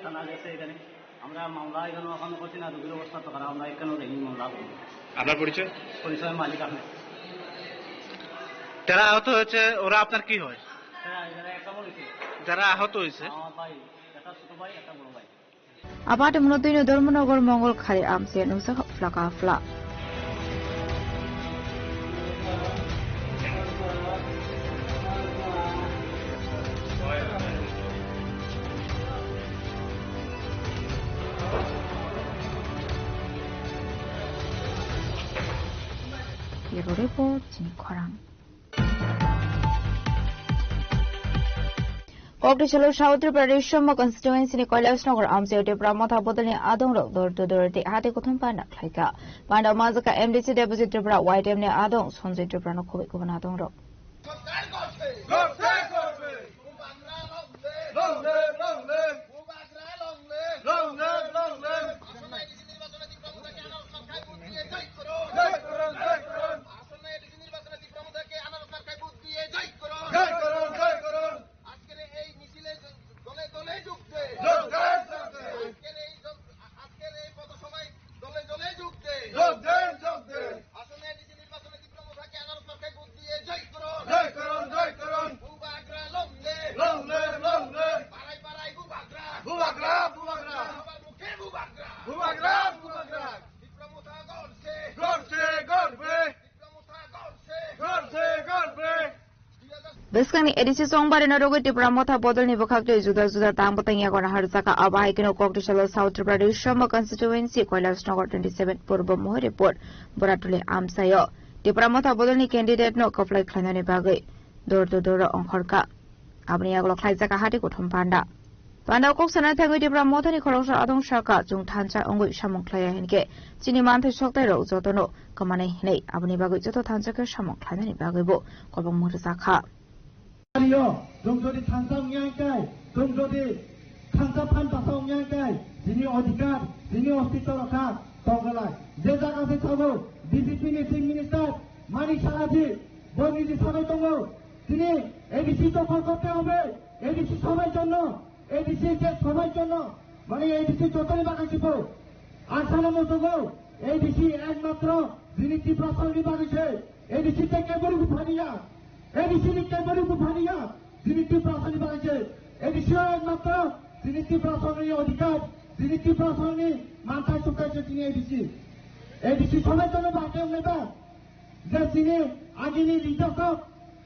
থানা গেছে এখানে আমরা মামলা এখানে এখনো করছি না রোগীর অবস্থা তো খারাপ আমরা এখানেও দেখি মামলা করি আপনার পরিচয় মালিক আহমেদ যারা আহত হয়েছে ওরা আপনার কি হয় যারা আহত হয়েছে আমার ভাই একটা ছোট ভাই একটা বড় ভাই Aparte Munotino Dormonogor Mongol Khali Amse Nusa Flaka Fla Bureau Report Jini Khorang Kokdishalo Uttar Pradesh Shommo constituency ni Kailasnagar Amse Debra Motha Bodani Adong Dor Dorte Hate Kothum Panda Khlaika Panda Mazaka MDC Deposit Debra YTM ni Adong Sonje Debra no Khobe Koban Adong Ro Weskang edisi songbare na rogo Tripura motha bodol ni bokakte juda tang batang ya kona harsaka abai kino koktishala South Tripura Shama constituency Kailasnagar 27 Purbo Moh report Boratule Amsayo Tripura motha bodol ni candidate no koplai khlainani bagai dor ongkhorka abni aglo khlaijaka hati kothom panda Panda kok sana thangoi Tripura motha ni khoroksa adong saka jung thancha ongoi samong khlaya henke chini manthai soktai ro jotono kamane hinai abni bagai joto thancha ke samong khlainani bagai bo kobong mohsa kha যদি থানসাম ন্যায়কায় যদি থানসা fun পাসাও ন্যায়কায় যিনি অধিকার যিনি অস্তিত্ব রক্ষা তগলায় যে জায়গাতে থাকো বিজেপি নি চিফ মিনিস্টার মানিক সাহাজি বর্ণিজি সবাই দङ তিনি এডিসি দখল করতে হবে এডিসি সবার জন্য এডিসি যে সবার জন্য মানে এডিসি যতই বাগাইছিব আসানো মতো এডিসি একমাত্র যিনি ত্রিপুরা সরকারি বাগাইছে এডিসি তে কেবল উঠানিয়া এডিসি নি কেবল উঠানিয়া যিনি ত্রিপুরা সরকারি বাগাইছে এডিসি একমাত্র যিনি ত্রিপুরা সরকারি অধিকার যিনি ত্রিপুরা সরকারি মাথায় চুকাইছে তিনি এডিসি সবার জন্য বাগাই নেবা যে তিনি আগিনি লিডারশিপ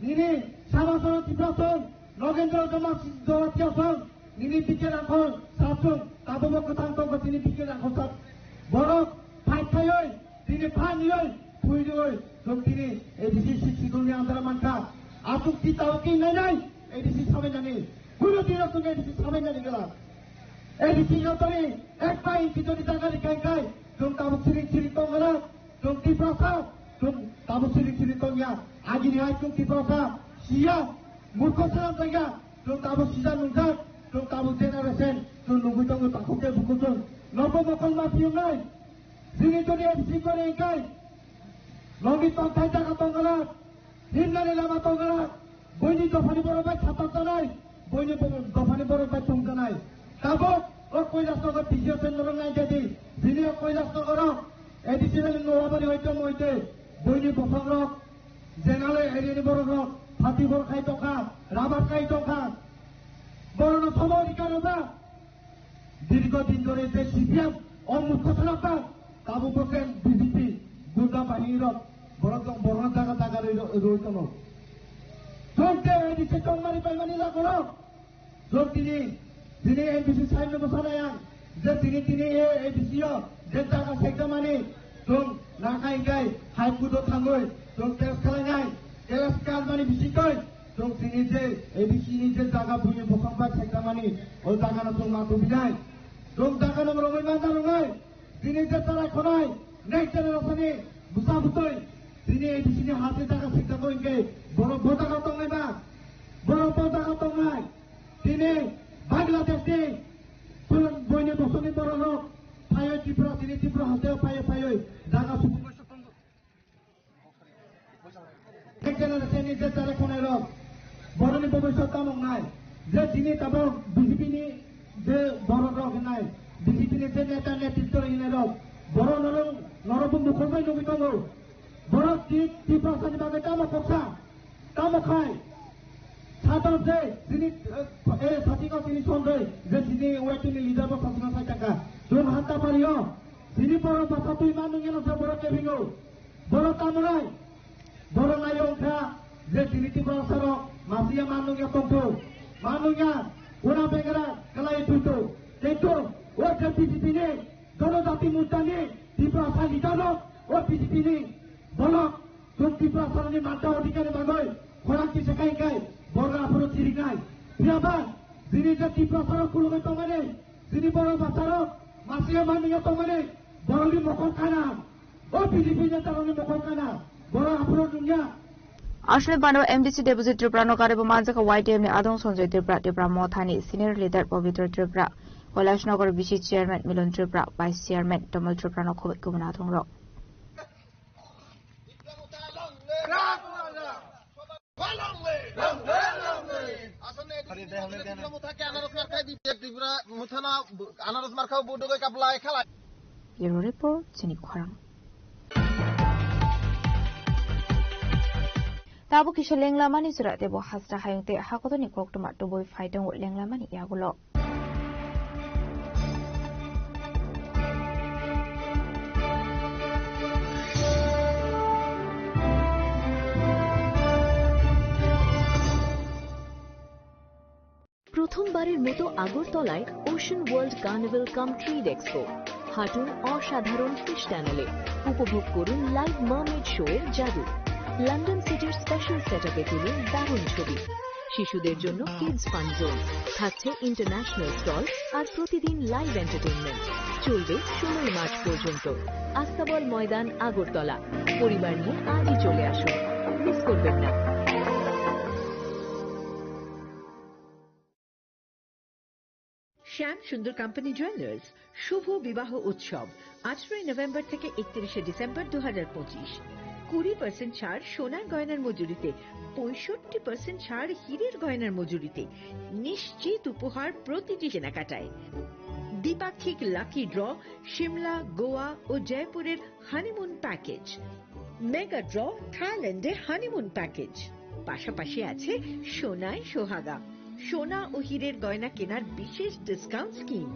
নিনি সামাসন ত্রিপুরা নগেন্দ্র জমাতিয়াসন নিনি পিকে রাখল সাবসুন তাবব কথান্তক তিনি পিকে রাখল সাব বড় ফাইথায়ই তিনি ফানিয়ই ফুইরই जों তিনি এডিসি শিক্ষিতনি আন্দোলন মানকা আসুক্তি তাওকি নাই এডিসি সাবেনানি কোনো দিন সঙ্গে এডিসি সাবেনানি গলা এডিসি নতনি একটা ইঞ্চি যদি জায়গা লিখাই जों তাবু সিরি তংগলা जों ত্রিপুরা जों তাবু সিরি তংয়া আগিনি হাই जों ত্রিপুরা সিয়া মূর্খ সালাম জায়গা जों তাবু সিজা নুজা जों তাবু জেনারেশন जों নুগুই তং তাকুকে বুকুজন নবমকল মাফিউ নাই যিনি যদি এডিসি করে একাই লঙ্গি তন্থাই জায়গা তংগলা হিন্নানি লামা তংগলা বইনি দফানি বড়বাই ছাত্র নাই বইনি দফানি বড়বাই তংগা নাই তাবো ও কৈলাসনগর পিছিয়েছেন নরং নাই যদি যিনি কৈলাসনগর এডিসিনাল নবাবারি হইতে মইতে বইনি বসংরক জেনালে এরিনি বড়রক ফাতি বড় খাই টকা রাবার খাই টকা বড় সম অধিকার হবা দীর্ঘদিন ধরে যে সিপিএম অমুখ্য থাকা তাবু বসেন বিজেপি গুন্ডা বাহিনীর বড় জায়গা রইতন যোনকে এডিসি টংমারি পাইমানি লাগলো যোন তিনি এডিসি সাইন বসানায়ান যে তিনি এডিসিও যে জায়গা সেটা মানে जों नाखायगाय हाइकुद थांगय जों केस खालायनाय केस खालामनानै बिसिगय जों दिनै जे एबिसि नि जे जागा बुनि बखंबा सेक्रामानि ओ जागानो जों माखौ बिनाय जों जागानो रङै मा जानाय दिनै जे तारा खनाय नेक्स्ट जेनेरेशननि बुसा बुतै दिनै एबिसि नि हाते जागा सेक्राखौ इंगे बड़ बजागा दंनायबा बड़ बजागा दंनाय दिनै बांलादेशनि बयनि बसनि बड़ लोक फायो ত্রিপুরা তিনি ত্রিপুরা হাতে ফায়ে জায়গা সুপুঙ্গ জেনারেশননি যে তারা কোনায় রক বড়নি ভবিষ্যৎ তামক নাই যে তিনি তারপর বিজেপি নি যে বড় রক নাই বিজেপি নি যে নেতা নেতৃত্ব হিনে রক বড় নরবন্ধু খোঁজাই নবী দङ বড় ত্রিপুরা সানি বাগে তামক খায় সাধারণ যে যিনি সাথীকে তিনি সন্দেহ যে যিনি ওয়েটিনি লিডার বা সাথী সাই টাকা जों हान्ता पारियो যিনি বড় বাসা তুই মানু গেল সে বড় কেভিঙো বড় কামরাই বড় নায়ংখা যে তিনি ত্রিপুরা সর মাসিয়া মানুঙ্গা তন্তু মানুঙ্গা ওরা বেগরা কালাই তুইতো কিন্তু ও যে বিজেপি নে জনজাতি মুদ্দানি ত্রিপুরা সালি জানো ও বিজেপি নে বলো जों ত্রিপুরা সরনি মানটা অধিকারে বাগই খরাকি সেকাইকাই বড় আপরো চিরিকাই বিয়াবা যিনি যে ত্রিপুরা সর কুলগৈ তমানে যিনি বড় বাসারক মাসিয়া মানিয়া তমানে বড়লি মকর খানা ও বিজেপি নেতারনি মকর খানা বড় আপরো দুনিয়া আসলে বানো এমডিসি ডেপুটি ত্রিপুরা নকারে বমানজাকা ওয়াইটিএম নি আদং সঞ্জয় ত্রিপুরা মথানি senior leader Pabitra Tripura Kailashnagar BC chairman Milan Tripura vice chairman Tamal Tripura নখবে কুমনা থংর Bureau Report, Sini Kwarang. Tabu kisha lenglamani surat debo hasra hayungte hakoto ni kok tomat to boy fighting with lenglamani yagulo. আগরতলায় ওশান ওয়ার্ল্ড কার্নিভাল কাম ট্রিড expo. হাঁটুন অসাধারণ fish টানেলে। উপভোগ করুন live mermaid show এর জাদু। London সিটির স্পেশাল সেটআপে তুলুন দারুণ ছবি। শিশুদের জন্য কিডস ফান জোন থাকছে, ইন্টারন্যাশনাল স্টল আর প্রতিদিন লাইভ এন্টারটেইনমেন্ট। চলবে 16 মার্চ পর্যন্ত। আস্তাবল ময়দান, আগরতলা। পরিবার নিয়ে আজই চলে আসুন, মিস করবেন না। শ্যাম সুন্দর কোম্পানি জুয়েলার্স শুভ বিবাহ উৎসব 18 নভেম্বর থেকে 31 ডিসেম্বর 2025। 20% ছাড় সোনার গয়নার মজুরিতে, 65% ছাড় হীরের গয়নার মজুরিতে। নিশ্চিত উপহার প্রতিটি কেনাকাটায়। দ্বিপাক্ষিক লাকি ড্র, শিমলা, গোয়া ও জয়পুরের হানিমুন প্যাকেজ। মেগা ড্র, থাইল্যান্ডে হানিমুন প্যাকেজ। পাশাপাশি আছে সোনায় সোহাগা, সোনা ও হীরের গয়না কেনার বিশেষ ডিসকাউন্ট স্কিম।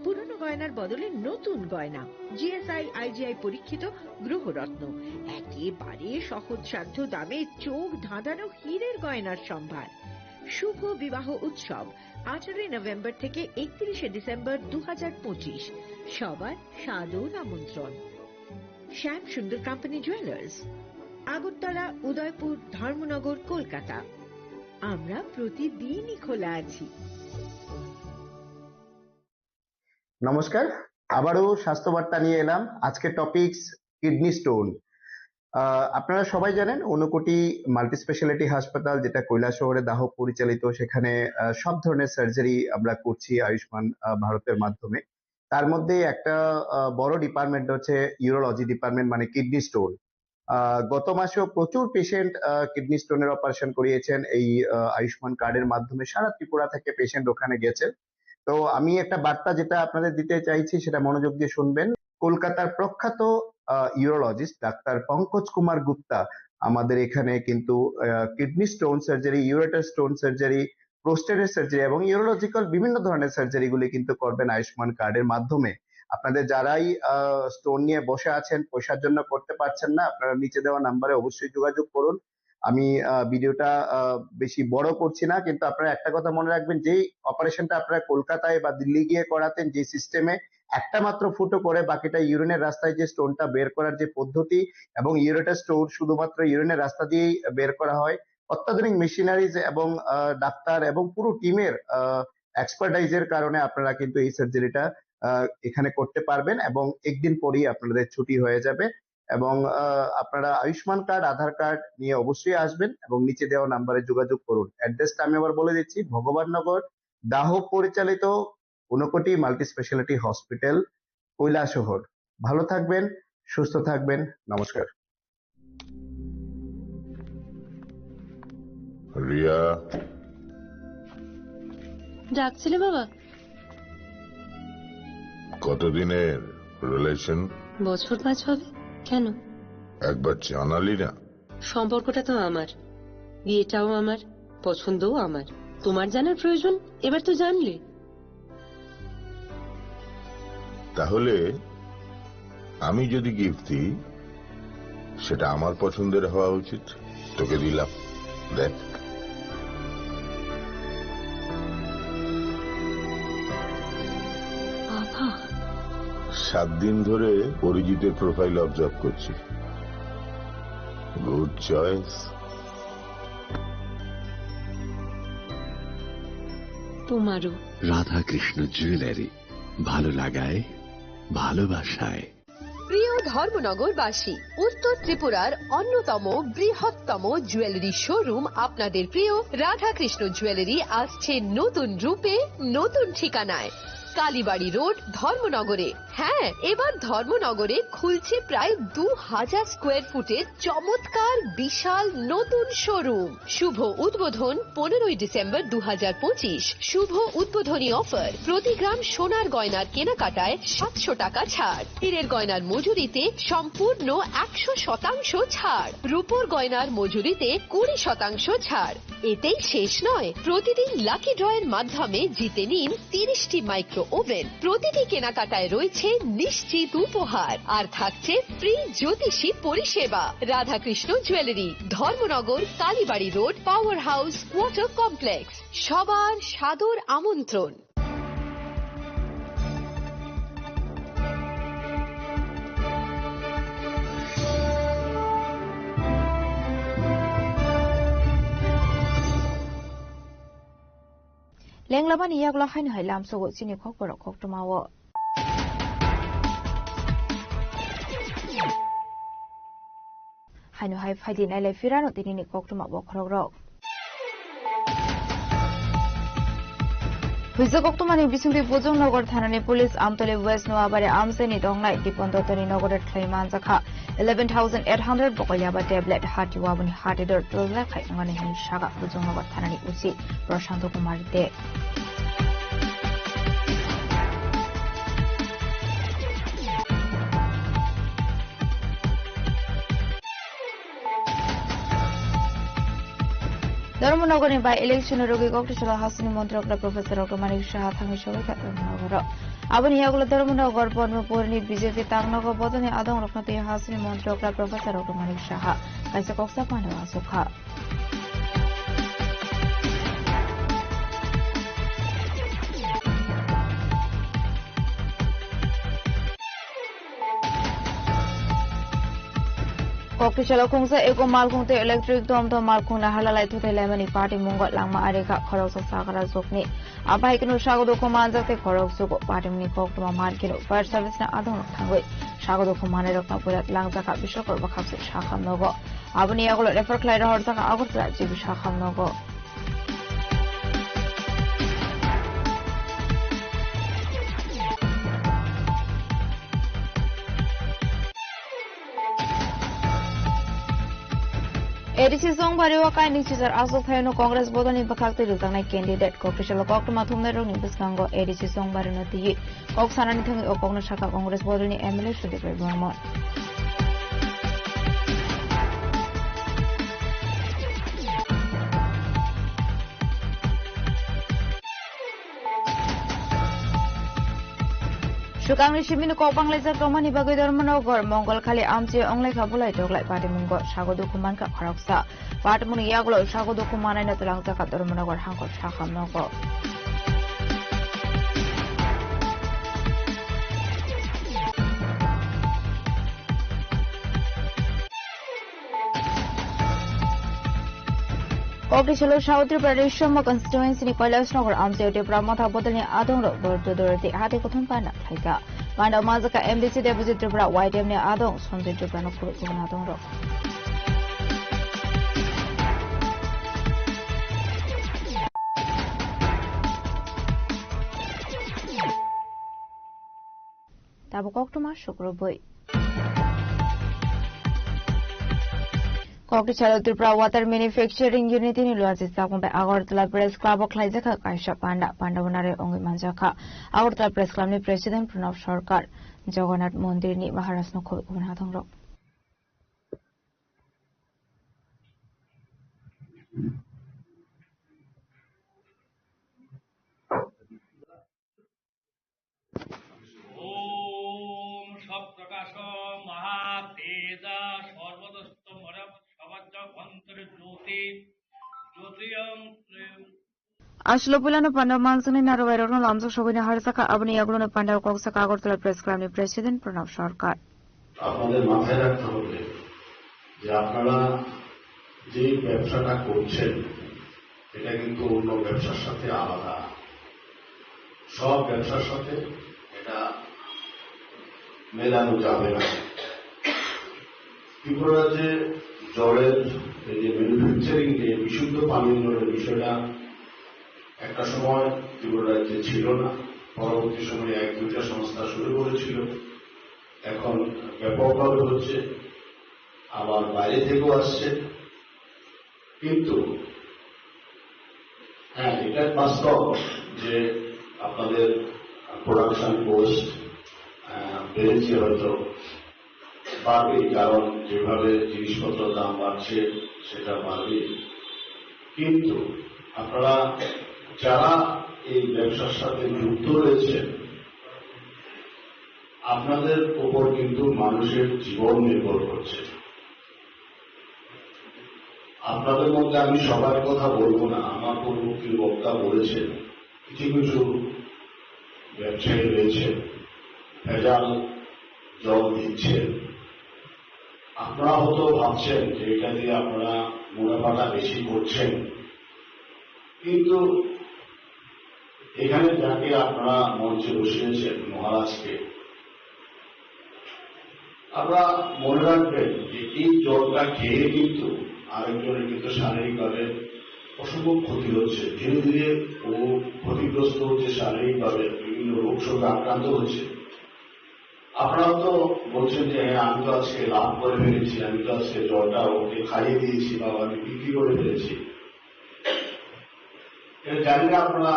পুরনো গয়নার বদলে নতুন গয়না। জিএসআই আইজিআই পরীক্ষিত গ্রহরত্ন। একেবারে সহজসাধ্য দামে চোখ ধাঁধানো হীরের গয়নার সম্ভার। শুভ বিবাহ উৎসব 18 নভেম্বর থেকে 31 ডিসেম্বর 2025। সবার সাদর আমন্ত্রণ। শ্যাম সুন্দর কোম্পানি জুয়েলার্স, আগরতলা, উদয়পুর, ধর্মনগর, কলকাতা। আমরা প্রতিদিনই খোলা আছি। নমস্কার, আবারও স্বাস্থ্যবার্তা নিয়ে এলাম। আজকে টপিকস কিডনি স্টোন। আপনারা সবাই জানেন ঊনকোটি মাল্টি স্পেশালিটি হাসপাতাল, যেটা কৈলাসহরে দাহ পরিচালিত, সেখানে সব ধরনের সার্জারি আমরা করছি আয়ুষ্মান ভারতের মাধ্যমে। তার মধ্যে একটা বড় ডিপার্টমেন্ট হচ্ছে ইউরোলজি ডিপার্টমেন্ট, মানে কিডনি স্টোন। গত মাসেও প্রচুর পেশেন্ট কিডনি স্টোনের অপারেশন করিয়েছেন এই আয়ুষ্মান কার্ডের মাধ্যমে। সারা ত্রিপুরা থেকে পেশেন্ট ওখানে গেছেন। তো আমি একটা বার্তা যেটা আপনাদের দিতে চাইছি সেটা মনোযোগ দিয়ে শুনবেন। কলকাতার প্রখ্যাত ইউরোলজিস্ট ডাক্তার পঙ্কজ কুমার গুপ্তা আমাদের এখানে কিন্তু kidney stone surgery, ureter stone surgery, প্রোস্টেটের সার্জারি এবং ইউরোলজিক্যাল বিভিন্ন ধরনের সার্জারি গুলি কিন্তু করবেন আয়ুষ্মান কার্ডের মাধ্যমে। আপনাদের যারাই স্টোন নিয়ে বসে আছেন, পয়সার জন্য করতে পারছেন না, আপনারা নিচে দেওয়া নাম্বারে অবশ্যই যোগাযোগ করুন। আমি ভিডিওটা বেশি বড় করছি না, কিন্তু আপনারা একটা কথা মনে রাখবেন, যেই অপারেশনটা আপনারা কলকাতায় বা দিল্লি গিয়ে করাতেন, যে সিস্টেমে একটা মাত্র ফুটো করে বাকিটা ইউরিনের রাস্তায় যে স্টোনটা বের করার যে পদ্ধতি, এবং ইউরেটার স্টোন শুধুমাত্র ইউরিনের রাস্তা দিয়েই বের করা হয়, অত্যাধুনিক মেশিনারিজ এবং ডাক্তার এবং পুরো টিমের এক্সপার্টাইজের কারণে আপনারা কিন্তু এই সার্জারিটা এখানে করতে পারবেন এবং একদিন পরেই আপনাদের ছুটি হয়ে যাবে। এবং আপনারা আয়ুষ্মান কার্ড, আধার কার্ড নিয়ে অবশ্যই আসবেন এবং নিচে দেওয়া নাম্বারে যোগাযোগ করুন। অ্যাড্রেসটা আমি আবার বলে দিচ্ছি, ভগবাননগর দাহ পরিচালিত Unakoti multi speciality hospital, Kailashahar. ভালো থাকবেন, সুস্থ থাকবেন। নমস্কার। রিয়া, ডাকছিলে বাবা? কতদিনের রিলেশন? বছর 5 হবে। কেন? একবার জানালি না? সম্পর্কটা তো আমার, বিয়েটাও আমার, পছন্দও আমার। তোমার জানার প্রয়োজন, এবার তো জানলে। তাহলে আমি যদি গিফট দিই, সেটা আমার পছন্দের হওয়া উচিত। তোকে দিলাম, দেখ। বাবা, 7 দিন ধরে অরিজিতের প্রোফাইল অবজার্ভ করছি। Good choice. তোমারও। রাধাকৃষ্ণ জুয়েলারি, ভালো লাগায়, ভালোবাসায়। প্রিয় ধর্মনগরবাসী, উত্তর ত্রিপুরার অন্যতম বৃহত্তম জুয়েলারি শোরুম আপনাদের প্রিয় রাধাকৃষ্ণ জুয়েলারি আসছে নতুন রূপে, নতুন ঠিকানায়। কালীবাড়ি রোড, ধর্মনগরে। হ্যাঁ, এবার ধর্মনগরে খুলছে প্রায় 2000 স্কোয়ার ফুটের চমৎকার বিশাল নতুন শোরুম। শুভ উদ্বোধন 15 ডিসেম্বর 2025। শুভ উদ্বোধনী অফার, প্রতি গ্রাম সোনার গয়নার কেনাকাটায় 700 টাকা ছাড়, হীরের গয়নার মজুরিতে সম্পূর্ণ 100% ছাড়, রূপোর গয়নার মজুরিতে 20% ছাড়। এতেই শেষ নয়, প্রতিদিন লাকি ড্রয়ের মাধ্যমে জিতে নিন 30টি মাইক্রো ওভেন। প্রতিটি কেনাকাটায় রয়েছে নিশ্চিত উপহার, আর থাকছে ফ্রি জ্যোতিষী পরিষেবা। Radhakrishna jewellery, Dharmanagar, Kalibari road, power house, water complex. সবার সাদর আমন্ত্রণ। Genglabani Yagla Hain Hilam so Sini Kokoro Koktomawo. Hainu Hai Fadin Ele Firano Dini Koktoma Wokrog. Huizakoktomani Bisumbi Bojongnagar Thanani Police Amtole West Noabare Amseni Donglai Dipondotoni Nogoret Klaimanzakha 11,800 Bokolyaba tablet Hatiwabuni Hatidor Tolak Ngani Shaga Bojongnagar Thanani Usi Prashanto Kumar De Dharmanagari by election Rogi Goktishala Hasani Montrokla Professor Okamani Shah Thangishoka Dharmanagara. Abaniagula Dharmanagar Bornopurni BJP Tangnago Bodani Adam Roknati Hasani Montrokla Professor Okamani Shah Kaisakoksa Pandava Sukha. Koktishala Kungsa Eko Malkungte Electric Dom to Malkuna Halalai to the Lemony Party Mungo Lama Arika Korosa Sakara Zokni. Abaikino Shago Commander the Koroksuko Party Nikokuma Markino Fire Service na Adon Tangwe Shago Commander of Napulat Langzaka Bishop or Bakap Shakam Nogo. Abaniago refer Clyde Hortaka Agutla Jibishakam Nogo. ADC Song Bariwaka Nichizar Aso Payano Congress Bodani Bakakti Rizana candidate Kokishala Koktomatumero Nibuskango ADC Song Barinati Koksanani Okona Shaka Congress Bodani Emily Shudipur Vermont. Shukangli Shimino Kopang Laser Tomani Bagadormanogor, Mongol Kali Amchi, only Kabula talk like Patimungo, Shago Dokumanka Karoksa, Patamuni Yaglo, Shago Dokumana, and Atlanta Katormanogor, Hanko Shakam Nogo. Kokishalo Shautri Pradeshama constituency Nicolas Nogar Amse Pramata Bodani Adongo, Dorti Hatikotum Panda, Taika. Panda Mazaka MDC Deposit Tripura, White Emne Adong, Sonte Jupano Kurukunadongo. Tabokoktuma Shukroboy. Koktishala Tripura Water Manufacturing Unit in Luazis Sakumbe Agortala Press Club of Klaizaka Kaisha Panda Pandavanare Ongi Manjaka Agortala Press Club President Pranav Sarkar Jagannath Mondir ni Maharas no Kumanatongro. Ashlopulana Pandamansani Naravero Lamso Shogina Harsaka Abani Aguna Panda Koksaka Agortala Press Club President Pranav Sarkar. আপনাদের মাথায় রাখতে হবে যে আপনারা যে ব্যবসাটা করছেন এটা কিন্তু অন্য ব্যবসার সাথে আলাদা সব ব্যবসার সাথে এটা মেলানো যাবে না ত্রিপুরা যে জলের এই যে ম্যানুফ্যাকচারিং যে বিশুদ্ধ পানীয় জলের বিষয়টা একটা সময় ত্রিপুরা রাজ্যে ছিল না পরবর্তী সময়ে এক দুইটা সংস্থা শুরু করেছিল এখন ব্যাপকভাবে হচ্ছে আবার বাইরে থেকেও আসছে কিন্তু হ্যাঁ এটা বাস্তব যে আপনাদের প্রোডাকশন কোস্ট বেড়েছে হয়তো বাড়বে কারণ যেভাবে জিনিসপত্রের দাম বাড়ছে সেটা বাড়বে কিন্তু আপনারা যারা এই ব্যবসার সাথে যুক্ত রয়েছে আপনাদের উপর কিন্তু মানুষের জীবন নির্ভর করছে আপনাদের মধ্যে আমি সবার কথা বলবো না আমার পূর্ববর্তী বক্তা বলেছেন কিছু কিছু ব্যবসায়ী রয়েছে ভেজাল জল দিচ্ছেন আপনারা হয়তো ভাবছেন যে এটা দিয়ে আপনারা মুনাফাটা বেশি করছেন কিন্তু এখানে যাকে আপনারা মঞ্চে বসিয়েছেন মহারাজকে, আপনারা মনে রাখবেন যে এই জলটা খেয়ে কিন্তু আরেকজনের কিন্তু শারীরিকভাবে অসম্ভব ক্ষতি হচ্ছে, ধীরে ধীরে ও ক্ষতিগ্রস্ত হচ্ছে, শারীরিকভাবে বিভিন্ন রোগ শোকে আক্রান্ত হচ্ছে। আপনারা তো বলছেন যে হ্যাঁ আমি তো আজকে লাভ করে ফেলেছি, আমি তো আজকে জলটা ওকে খাইয়ে দিয়েছি বা আমি বিক্রি করে ফেলেছি। এটা জানি না আপনারা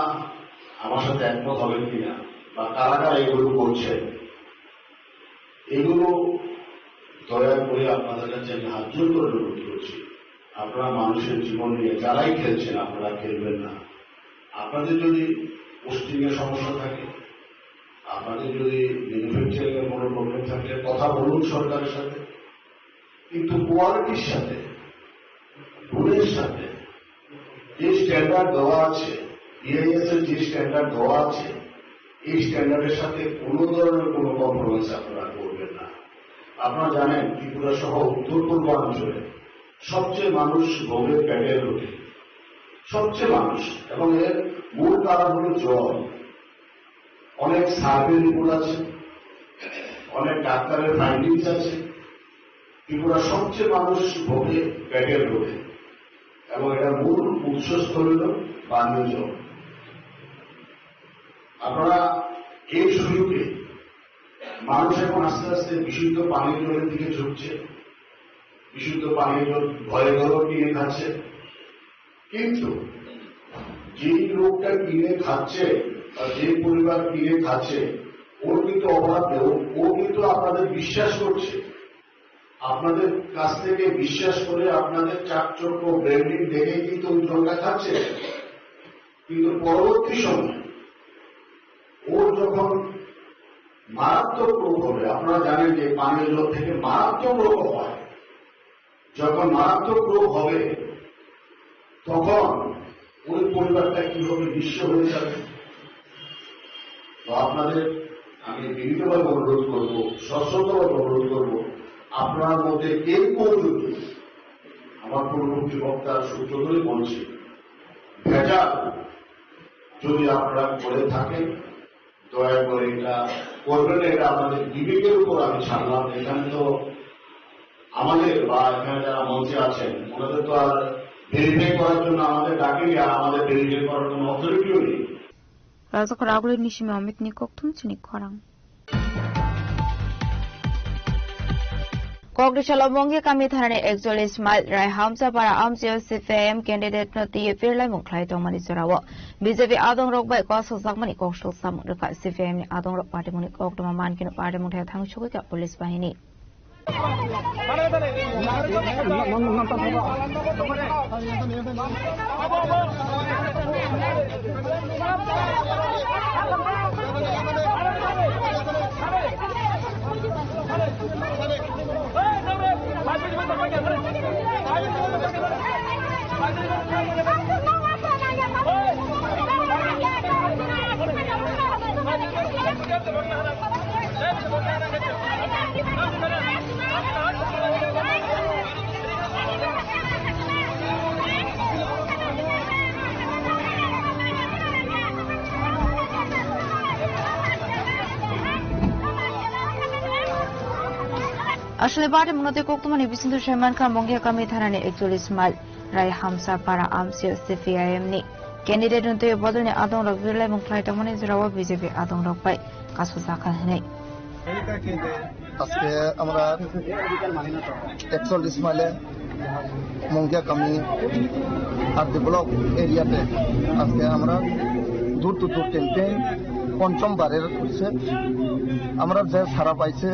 আমার সাথে একমত হবেন কিনা বা কারা কারা এগুলো করছেন। এগুলো দয়া করে আপনাদের কাছে আমি হাত জোর করে অনুরোধ করছি, আপনারা মানুষের জীবন নিয়ে যারাই খেলছেন আপনারা খেলবেন না। আপনাদের যদি পোস্টিং এর সমস্যা থাকে, আপনাদের যদি ম্যানুফ্যাকচারিং এর কোনো প্রবলেম থাকে, কথা বলুন সরকারের সাথে, কিন্তু কোয়ালিটির সাথে, গুণের সাথে যে স্ট্যান্ডার্ড দেওয়া আছে, বিআইএস এর যে স্ট্যান্ডার্ড দেওয়া আছে, এই স্ট্যান্ডার্ডের সাথে কোনো ধরনের কোনো কম্প্রোমাইজ আপনারা করবেন না। আপনারা জানেন ত্রিপুরা সহ উত্তর পূর্বাঞ্চলে সবচেয়ে মানুষ ভোগে পেটের রোগে, সবচেয়ে মানুষ, এবং এর মূল কারণ হল জল। অনেক সার্ভে রিপোর্ট আছে, অনেক ডাক্তারের ফাইন্ডিংস আছে, ত্রিপুরা সবচেয়ে মানুষ ভোগে পেটের রোগে, এবং এটা মূল উৎসস্থল হল পানীয় জল। আপনারা এই সুযোগে মানুষ এখন আস্তে আস্তে বিশুদ্ধ পানীয় জলের দিকে ঝুঁকছে, বিশুদ্ধ পানীয় জল ঘরে ঘরেও কিনে খাচ্ছে, কিন্তু যে লোকটা কিনে খাচ্ছে বা যে পরিবার কিনে খাচ্ছে ওর কিন্তু অভাবে ও কিন্তু আপনাদের বিশ্বাস করছে, আপনাদের কাছ থেকে বিশ্বাস করে আপনাদের চাকচক্য ব্র্যান্ডিং দেখে কিন্তু ওই জলটা খাচ্ছে। কিন্তু পরবর্তী সময় ওর যখন মারাত্মক রোগ হবে, আপনারা জানেন যে পানীয় জল থেকে মারাত্মক রোগ হয়, যখন মারাত্মক রোগ হবে তখন ওই পরিবারটা কিভাবে নিঃস্ব হয়ে যাবে। তো আপনাদের আমি বিভিন্নভাবে অনুরোধ করব, সশ্রদ্ধভাবে অনুরোধ করব, আপনার মধ্যে কেউ যদি আমার পূর্ববর্তী বক্তার সূত্র ধরে বলছি ভেজাল যদি আপনারা করে থাকেন দয়া করে এটা করবেন। এটা আমাদের বিবেকের উপর আমি ছাড়লাম। এখানে তো আমাদের বা এখানে যারা মঞ্চে আছেন ওনাদের তো আর ভেরিফাই করার জন্য আমাদের ডাকেনি, আর আমাদের ভেরিফাই করার কোনো অথরিটিও নেই। রাজক রাগুলি নিশিমে অমিত নিকক তুমি চিনি খরাং কংগ্রেসল মঙ্গে কামি থানানে 41 মাইল রায় হামসাপাড়া আমজিও সিপিএম ক্যান্ডিডেট নতিয়ে ফিরলাই মুখলাই দংমানি জরাও বিজেপি আদং রকবাই কস জাকমানি কষ্ট সামুন রেখা সিপিএম নি আদং রক পার্টি মুনি কক্তমা মানকিনো পার্টি মুঠে থাংছুকা পুলিশ বাহিনী আসলে পার্টি মুনতে কক্তমানি বিসিন্দু শর্মান খান মঙ্গিয়া কামি থানানে 41 মাইল রায় হামসাপাড়া আমজিও সিপিআইএম নি ক্যান্ডিডেট নতে বদলনে আদং রক বিরলাই মুখলাই দংমানি জরাও বিজেপি আদং রক পাই কাসু জাখান হনে আজকে আমরা 41 মাইলে মঙ্গিয়া কামি আদি ব্লক এরিয়াতে আজকে আমরা দূর দূর ক্যাম্পেইন পঞ্চমবারের করছে। আমরা যে সারা পাইছে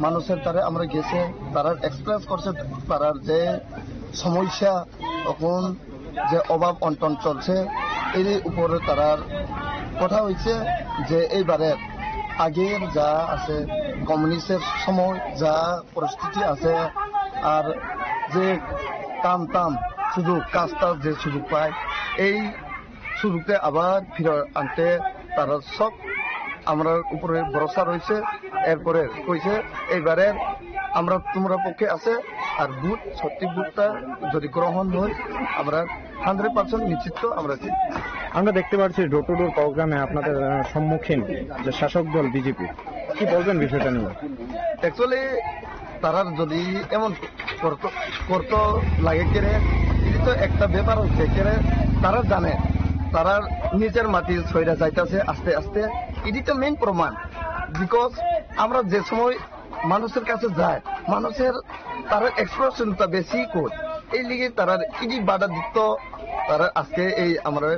মানুষের তারা আমরা গেছে, তারা এক্সপ্রেস করছে তারা যে সমস্যা এখন যে অভাব অন্টন চলছে এর উপরে তারার কথা হয়েছে যে এইবারে আগের যা আছে কমিউনিস্টের সময় যা পরিস্থিতি আছে আর যে কাম সুযোগ কাজটা যে সুযোগ পায় এই সুযোগকে আবার ফিরে আনতে তারা সব আমরা উপরে ভরসা রয়েছে। এরপরে কইছে এইবারে আমরা তোমরা পক্ষে আছে আর ভোট সত্যি ভোটটা যদি গ্রহণ হয় আমরা 100% নিশ্চিত আমরা দেখতে পাচ্ছি ডোর টু ডোর প্রোগ্রামে আপনাদের সম্মুখীন যে শাসক দল বিজেপি, কি বলবেন বিষয়টা নিয়ে? অ্যাকচুয়ালি তারা যদি এমন করতো লাগে কেড়ে এটি তো একটা ব্যাপার হচ্ছে কেড়ে তারা জানে তারা নিজের মাটি ছয়টা যাইতেছে আস্তে আস্তে, এটি তো মেইন প্রমাণ। বিকজ আমরা যে সময় মানুষের কাছে যায় মানুষের তারা এক্সপ্রেশনটা বেশি কর, এই লিগে তারা ইডি বাধা দিত। তারা আজকে এই আমরা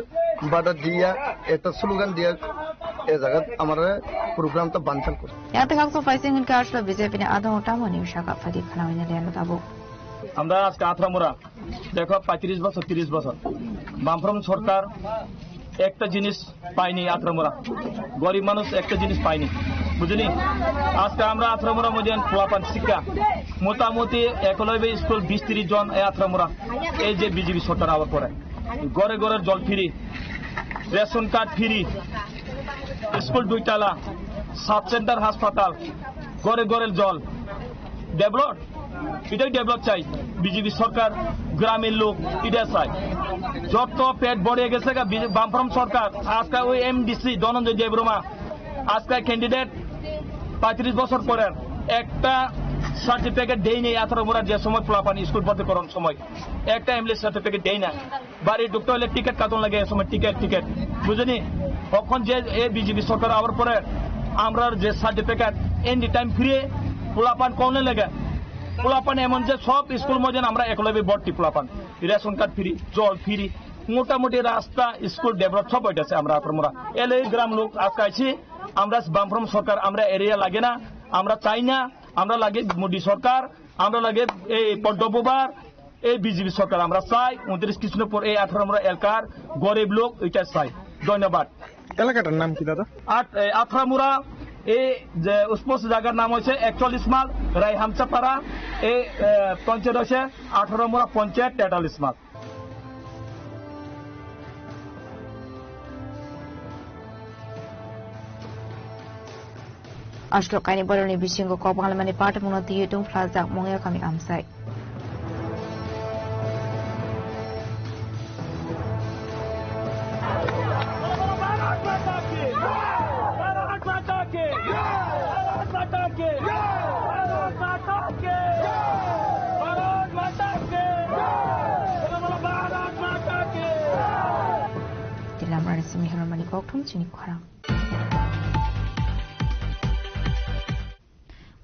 বাধা দিয়া একটা স্লোগান দিয়া এই জায়গা আমরা প্রোগ্রামটা বানচাল করি। ইয়াতে কাকসো ফাইসিং ইন কাশলা বিজেপি নে আধা ওটা মনি শাখা ফাদি খানামিনে লেনো তাবো। আমরা আজকে আত্রামুরা দেখো 35 বছর 30 বছর বামফ্রন্ট সরকার একটা জিনিস পাইনি। আত্রামুরা গরিব মানুষ একটা জিনিস পাইনি, বুঝলি? আজকে আমরা আত্রামুরা মধ্যে পোলাপান শিক্ষা মোটামুটি একলব্য স্কুল 20-30 জন এই আত্রামুরা এই যে বিজেপি সরকার আবার পরে ঘরে ঘরের জল free, ration card free, school 2 তলা, সাব সেন্টার হাসপাতাল, ঘরে ঘরের জল ডেভেলপ, এটাই ডেভেলপ চাই বিজেপি সরকার। গ্রামের লোক এটা চাই। যত পেট ভরে গেছে বামফ্রন্ট সরকার আজকে ওই এমডিসি ধনঞ্জয় দেববর্মা আজকে ক্যান্ডিডেট 35 বছর পরের একটা সার্টিফিকেট দেয় নেই। আত্রামুরা যে সময় পোলাপানি স্কুল ভর্তি করার সময় একটা এমএলএ সার্টিফিকেট দেয় না। বাড়ি ঢুকতে হলে টিকিট কাটন লাগে, এ সময় টিকিট বুঝলি? তখন যে এই বিজেপি সরকার আবার পরে আমরা যে সার্টিফিকেট এনি টাইম ফ্রি পোলাপান কমনে লাগে। পোলাপান এমন যে সব স্কুল মধ্যে আমরা একলব্য ভর্তি পোলাপান, রেশন কার্ড ফ্রি, জল ফ্রি, মোটামুটি রাস্তা স্কুল ডেভেলপ সব হইতেছে। আমরা আত্রামুরা এলে গ্রাম লোক আজকে আছি। আমরা বামফ্রন্ট সরকার আমরা এরিয়া লাগে না, আমরা চাই না। আমরা লাগে মোদী সরকার, আমরা লাগে এই পদ্মবার এই বিজেপি সরকার আমরা চাই। 29 কৃষ্ণপুর এই আত্রামুরা এলাকার গরিব লোক এটা চাই। ধন্যবাদ। এলাকাটার নাম কি দাদা? আত্রামুরা এই যে স্পোর্টস জায়গার নাম হচ্ছে 41 মাইল রায়হামচাপাড়া, এই পঞ্চায়েত হচ্ছে 18 Mura panchayat 43 mile. Ashlo kaini boroni bisingo ko panglamani party muno tiutung plaza mongya kami amsai. Dilamrani simi haramani kokthum chini khara.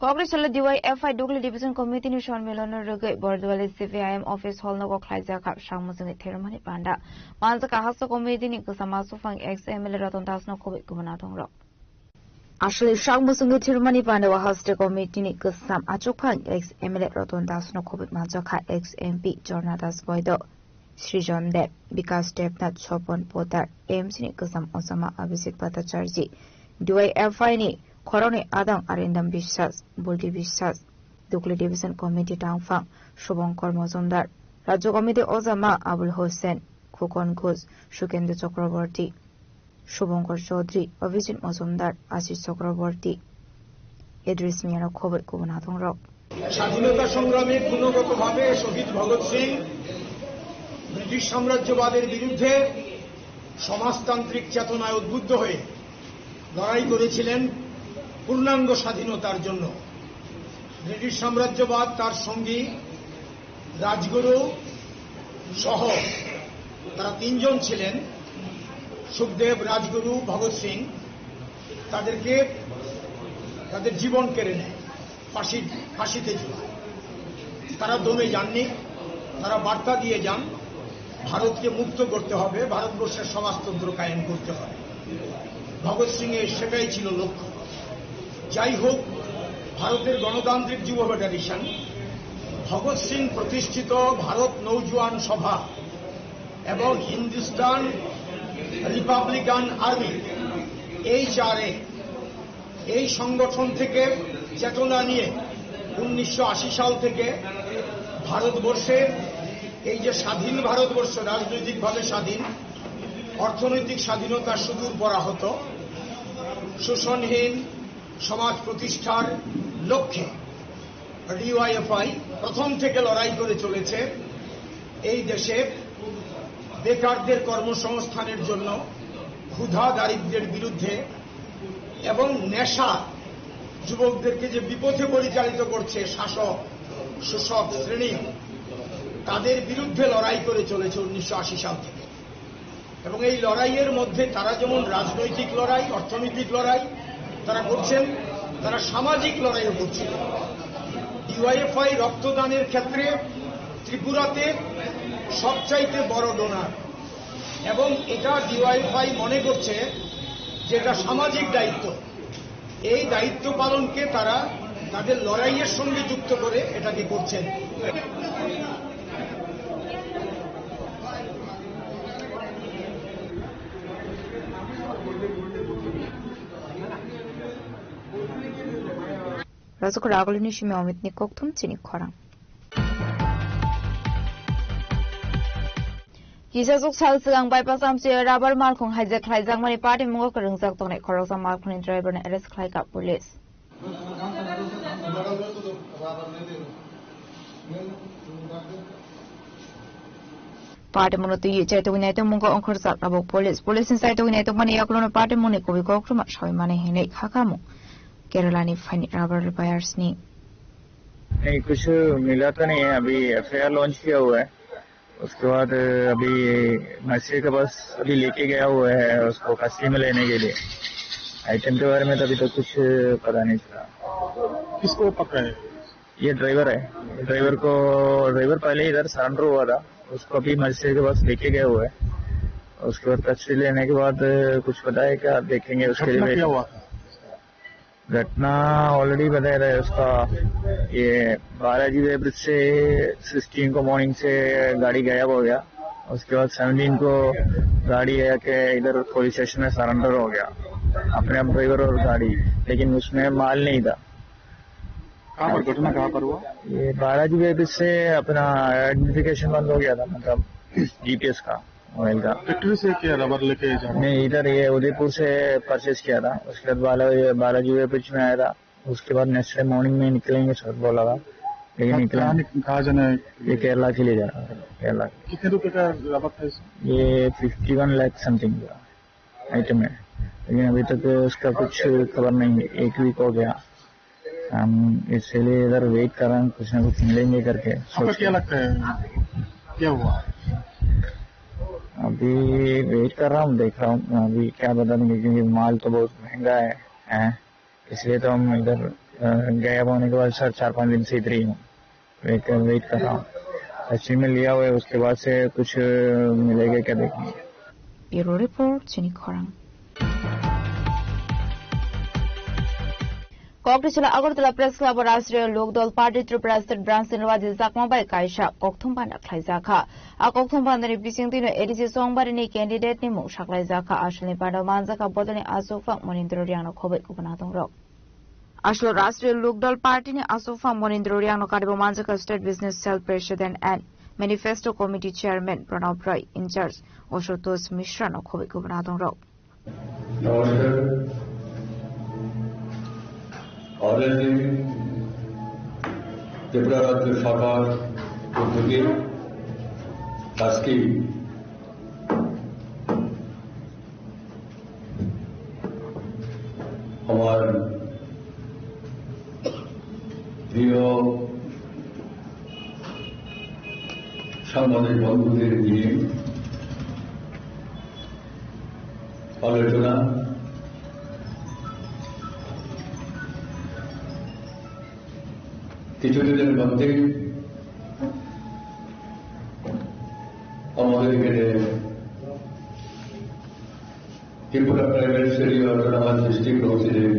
Congress hol DYFI Dugli Division Committee ni সম্মেলন রগে বর্দওয়ালি CPIM অফিস হল নগর খাইজা কাপ সামুজনি থেরমানি পান্ডা মানজা কাহাস committee ni kusama sufang XML Ratan Das ন কবি কুমনা দংরক আসলে সামুজনি থেরমানি পান্ডা ওয়াহাস্ট committee ni kusam achukphang XML Ratan Das ন কবি মানজা XMP জর্না দাস বৈদ সৃজন দেব বিকাশ দেবনাথ স্বপন পোতার MC ni kusam osama Abhijit Bhattacharya DYFI ni খরনে আদং Arindam বিশ্বাস বুলটি বিশ্বাস দুকলি ডিভিশন কমিটি টাংফাং শুভঙ্কর মজুমদার রাজ্য কমিটি ওজামা আবুল হোসেন খোকন ঘোষ সুকেন্দ্র চক্রবর্তী শুভঙ্কর চৌধুরী অভিজিৎ মজুমদার আশিস চক্রবর্তী ইদ্রিস মিয়ার খবর কুবনাথং রক স্বাধীনতা সংগ্রামে গুণগতভাবে শহীদ ভগৎ সিং ব্রিটিশ সাম্রাজ্যবাদের বিরুদ্ধে সমাজতান্ত্রিক চেতনায় উদ্বুদ্ধ হয়ে লড়াই করেছিলেন পূর্ণাঙ্গ স্বাধীনতার জন্য। ব্রিটিশ সাম্রাজ্যবাদ তার সঙ্গী রাজগুরু সহ তারা 3 জন ছিলেন, সুখদেব, রাজগুরু, ভগৎ সিং। তাদেরকে তাদের জীবন কেড়ে নেয়, ফাঁসিতে ঝুলায়। তারা দমে যাননি, তারা বার্তা দিয়ে যান ভারতকে মুক্ত করতে হবে, ভারতবর্ষের সমাজতন্ত্র কায়েম করতে হবে। ভগৎ সিং এর সেটাই ছিল লক্ষ্য। যাই হোক, ভারতের গণতান্ত্রিক যুব ফেডারেশন, ভগৎ সিং প্রতিষ্ঠিত ভারত নৌজওয়ান সভা এবং হিন্দুস্তান রিপাবলিকান আর্মি এই 4 এই সংগঠন থেকে চেতনা নিয়ে 1980 সাল থেকে ভারতবর্ষের এই যে স্বাধীন ভারতবর্ষ, রাজনৈতিকভাবে স্বাধীন, অর্থনৈতিক স্বাধীনতার সুদূর পরাহত শোষণহীন সমাজ প্রতিষ্ঠার লক্ষ্যে ডিওয়াইএফআই প্রথম থেকে লড়াই করে চলেছে এই দেশে বেকারদের কর্মসংস্থানের জন্য, ক্ষুধা দারিদ্র্যের বিরুদ্ধে এবং নেশা যুবকদেরকে যে বিপথে পরিচালিত করছে শাসক শোষক শ্রেণী, তাদের বিরুদ্ধে লড়াই করে চলেছে 1980 সাল থেকে। এবং এই লড়াইয়ের মধ্যে তারা যেমন রাজনৈতিক লড়াই, অর্থনৈতিক লড়াই তারা করছেন, তারা সামাজিক লড়াইও করছেন। ডিওয়াইএফআই রক্তদানের ক্ষেত্রে ত্রিপুরাতে সবচাইতে বড় ডোনার, এবং এটা ডিওয়াইএফআই মনে করছে যে এটা সামাজিক দায়িত্ব। এই দায়িত্ব পালনকে তারা তাদের লড়াইয়ের সঙ্গে যুক্ত করে এটাকে করছেন। Razuk Ragulini Shime Omitni Koktum Chini Khorang. Kisazuk Salsang bypass Amsi Rabar Malkung Hajak Klaizang Mani Party Mungo Rungzak Tone Korosam Malkun driver and arrest Klaika police. Party Monotu Chetu Neto Mungo on Korsak about police inside to Neto Mani Yakuno Party Muniko Vikokrum Shoimani Hene Hakamu. केरलानी fine rubber repairs नहीं कुछ मिला तो नहीं है। अभी FIR launch किया हुआ है, उसके बाद अभी नशे के पास अभी लेके गया हुआ है उसको कस्टडी में लेने के लिए। आइटम के बारे में तो अभी तो कुछ पता नहीं चला। किसको पकड़ा है? ये ड्राइवर है। ड्राइवर पहले इधर सरेंडर हुआ था, उसको अभी नशे के पास लेके गया हुआ है। उसके बाद कस्टडी लेने के बाद कुछ पता है क्या, देखेंगे उसके लिए। घटना ऑलरेडी बताया था उसका, ये बालाजी वे ब्रिज से 16 को मॉर्निंग से गाड़ी गायब हो गया। उसके बाद 17 को गाड़ी आके इधर पुलिस स्टेशन में सरेंडर हो गया, अपने आप ड्राइवर और गाड़ी, लेकिन उसमें माल नहीं था। कहाँ पर घटना कहाँ पर हुआ? ये बालाजी वे ब्रिज से अपना आइडेंटिफिकेशन बंद हो गया था, मतलब जीपीएस का ऑयल का। फैक्ट्री से क्या रबर लेके जा रहा? नहीं, इधर ये उदयपुर से परचेज किया था। उसके बाद बालाजी वे ब्रिज में आया था। उसके बाद नेक्स्ट डे मॉर्निंग में निकलेंगे सर बोला था, लेकिन निकला। कहाँ जाना है? ये केरला के लिए जा रहा है। केरला। कितने रुपए का रबर था इसमें? ये 51 लाख समथिंग का आइटम है, लेकिन अभी तक उसका कुछ खबर नहीं है। 1 वीक हो गया, हम इसलिए इधर वेट कर रहे हैं, कुछ ना कुछ मिलेंगे करके। आपको क्या लगता है क्या हुआ? अभी वेट कर रहा हूँ, देख रहा हूँ अभी क्या बता देंगे, क्योंकि माल तो बहुत महंगा है इसलिए तो हम इधर गायब होने के बाद सर 4-5 दिन से इधर ही हूँ, वेट कर रहा हूँ। कस्टडी में लिया हुआ है, उसके बाद से कुछ मिलेगा क्या देखेंगे। Bureau report Chini Khorang. Congress Agartala press club राष्ट्रीय Lokdal party Tripura state branch निर्वाचित जाकमाबाई कायशा कौथुमबाना खालायजाखा आ कौथुमबानानि बिसिंतिनो एडिसि सोंबारिनि कैंडिडेट नि मुं साख्लायजाखा आसलनि पार्टी मानजाखा बदलनि आसोफा मनिन्द्र रियांनो खबै गुबना दंरो आसल राष्ट्रीय लोकदल पार्टी नि आसोफा मनिन्द्र रियांनो कारिबो मानजाखा state business cell president and manifesto committee chairman Pranab Roy incharge Ashutosh Mishra नो खबै गुबना दंरो অলরেডি ত্রিপুরা রাজ্য সরকার উদ্যোগে আজকে আমার প্রিয় সাংবাদিক বন্ধুদের নিয়ে আলোচনা কিছুদিনের মধ্যে আমাদের এখানে Tripura private sector autonomous district কাউন্সিলের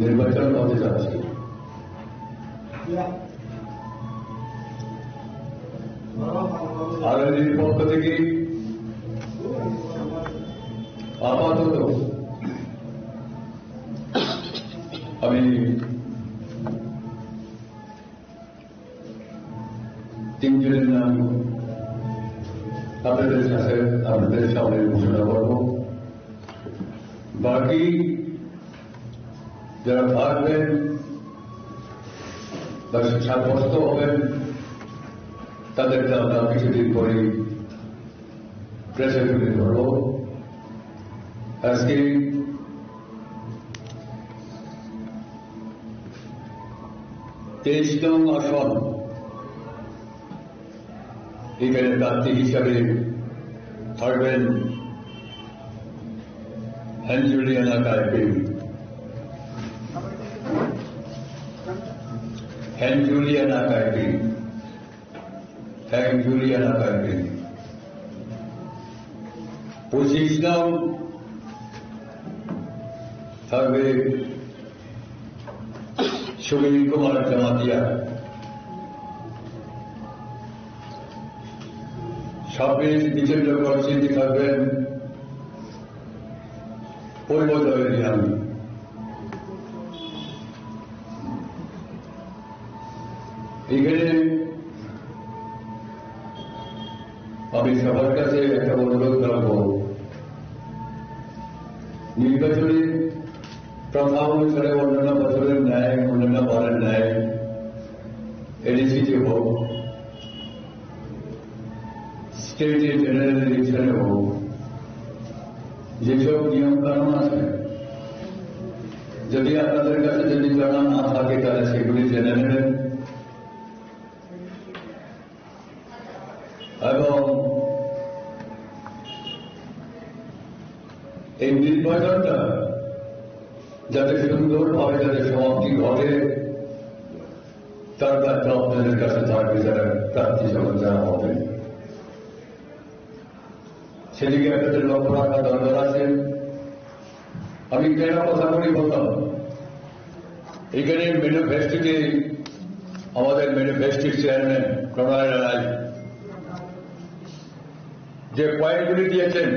নির্বাচন হতে যাচ্ছে। আরএলডির পক্ষ থেকে আপাতত আমি 3 জনের নাম আপনাদের সামনে ঘোষণা করব। বাকি যারা থাকবেন সাব্যস্ত হবেন তাদেরকে আমরা কিছুদিন পরেই প্রেসে তুলে ধরব। আজকে 23 নং আসন এখানে প্রার্থী হিসাবে থাকবেন হ্যাঞ্জুলিয়ানা কাইপি। হ্যাঞ্জুলিয়ানা কাইপি 25 নং থাকবে সুনীল কুমার জামাতিয়া। 26 ডিসেম্বর কর্মসূচি থাকবেন পূর্বোদয় রিহামি। এখানে আমি সবার কাছে একটা অনুরোধ রাখব, নির্বাচনে প্রথা অনুসারে অন্যান্য বছরের ন্যায়, অন্যান্য বারের ন্যায় এডিসিতে হোক, স্টেটে জেনারেল ইলেকশনে হোক, যেসব নিয়ম কানুন আছে যদি আপনাদের কাছে যদি জানা না থাকে তাহলে সেগুলি জেনে নেবেন এবং এই নির্বাচনটা যাতে সুন্দরভাবে যাতে সমাপ্তি ঘটে তার কাছে আপনাদের কাছে থাকবে যারা প্রার্থী যখন যারা হবে সেদিকে আপনাদের লক্ষ্য রাখা দরকার আছে। আমি কেন কথা বলি বলতাম, এখানে ম্যানিফেস্টোতে আমাদের ম্যানিফেস্টোর চেয়ারম্যান প্রণয় রায় যে পয়েন্টগুলি দিয়েছেন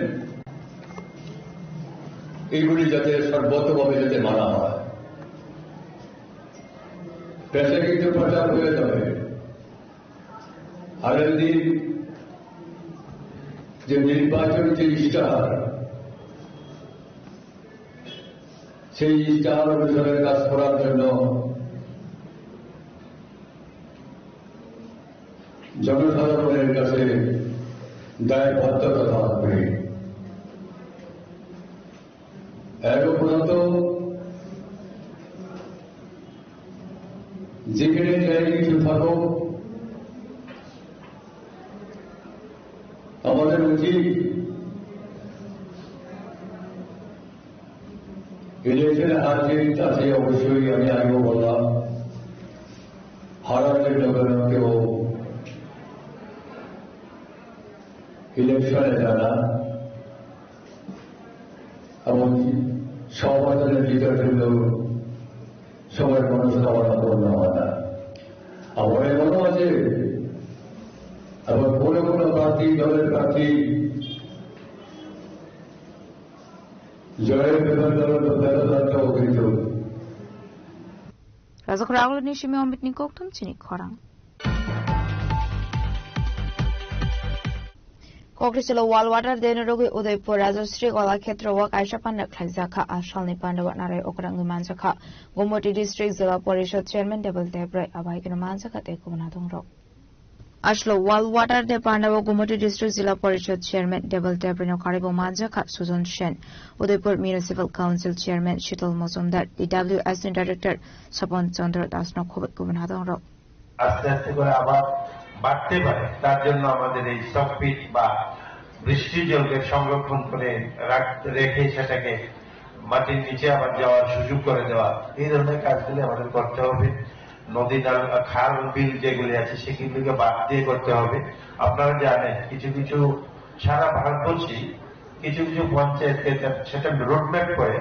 এইগুলি যাতে সর্বতভাবে যাতে মানা হয়। পেশে কিন্তু প্রচার হয়ে যাবে। আগের দিন যে নির্বাচন যে ইশতেহার, সেই ইশতেহার অনুসারে কাজ করার জন্য জনসাধারণের কাছে দায়বদ্ধতা থাকবে। এর উপরন্ত যেখানে যাই কিছু থাকুক আমাদের উচিত ইলেকশনে হার জিত আছে অবশ্যই। আমি আগেও বললাম হারার জন্য কেউ ইলেকশনে জানা এবং সমাধানের জিতার জন্য সবার মনস্কামনা পূর্ণ হয় না। আবার এমনও আছে আবার কোনো কোনো প্রার্থী দলের প্রার্থী জয়ের বেদনাটাও কিন্তু Razak Rahul Nishimi Omit Nikoktum Chini Korang. Kokrisilo Walwater Denerogi Udaipur Rajastri Ola Ketra Wak Aisha Panda Klazaka Ashalni Pandawa Nare Okrang Manzaka Gomoti District Zilla Porishad Chairman Devil Debre Abhaikin Manzaka Tekunadong Rock. Ashlo Walwater de Pandawa Gomoti District Zilla Porishad Chairman Devil Debre Nokaribo Manzaka Susan Shen Udaipur Municipal Council Chairman Shital Mozumdar DWS Director Sapon Chandra Das Nokobet Gubanadong Rock. আস্তে আস্তে করে আবার বাড়তে পারে, তার জন্য আমাদের এই স্টকপিট বা বৃষ্টি জলকে সংরক্ষণ করে রেখে সেটাকে মাটির নিচে আবার যাওয়ার সুযোগ করে দেওয়া, এই ধরনের কাজগুলি আমাদের করতে হবে। নদী নালা খাল বিল যেগুলি আছে সেগুলিকে বাদ দিয়ে করতে হবে। আপনারা জানেন কিছু কিছু সারা ভারতবর্ষী কিছু কিছু পঞ্চায়েতকে সেটা রোডম্যাপ করে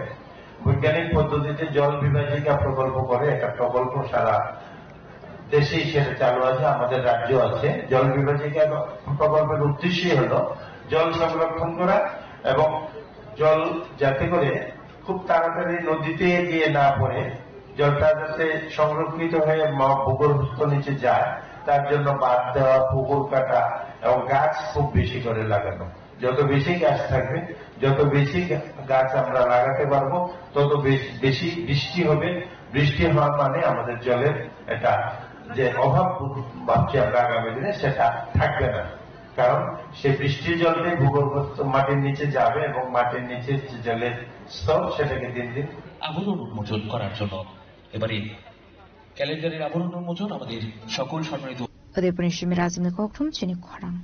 বৈজ্ঞানিক পদ্ধতিতে জল বিভাজিকা প্রকল্প করে একটা প্রকল্প সারা দেশেই সেটা চালু আছে, আমাদের রাজ্য আছে। জল বিভাজিকা প্রকল্পের উদ্দেশ্যই হলো জল সংরক্ষণ করা এবং জল যাতে করে খুব তাড়াতাড়ি নদীতে গিয়ে না পড়ে জলটা যাতে সংরক্ষিত হয়ে ভূগর্ভস্থ নিচে যায় তার জন্য বাঁধ দেওয়া, পুকুর কাটা এবং গাছ খুব বেশি করে লাগানো। যত বেশি গাছ থাকবে, যত বেশি গাছ আমরা লাগাতে পারবো তত বেশি বৃষ্টি হবে। বৃষ্টি হওয়ার মানে আমাদের জলের একটা যে অভাব ভাবছি আমরা আগামী দিনে সেটা থাকবে না, কারণ সেই বৃষ্টির জলটি ভূগর্ভস্থ মাটির নিচে যাবে এবং মাটির নিচে যে জলের স্তর সেটাকে দিন দিন আবরণ উন্মোচন করার জন্য এবারে ক্যালেন্ডারের আবরণ উন্মোচন আমাদের সকল সম্মানিত Udaipur Shimi Razim Koktum Chini Khorang.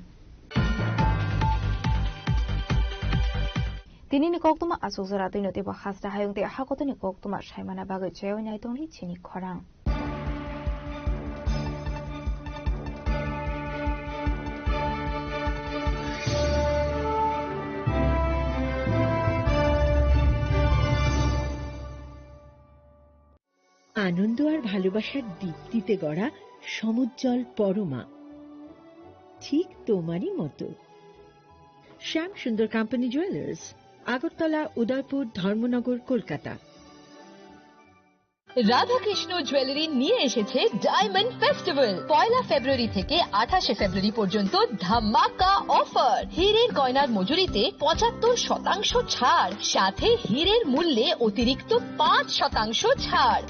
Tini Koktuma Asuzarati Notiba Hasta Hayung de Hakotani Koktuma Shaimana Baga Cheo Naitoni Chini Khorang. আনন্দ আর ভালোবাসার দীপ্তিতে গড়া সমুজ্জ্বল পরমা, ঠিক তোমারই মতো। শ্যাম সুন্দর company jewellers, Agartala, Udaipur, Dharmanagar, Kolkata. Radhakrishna jewellery নিয়ে এসেছে ডায়মন্ড ফেস্টিভ্যাল। 1 ফেব্রুয়ারি থেকে 28 ফেব্রুয়ারি পর্যন্ত ধামাকা অফার। হীরের গয়নার মজুরিতে 75% ছাড়, সাথে হীরের মূল্যে অতিরিক্ত 5% ছাড়।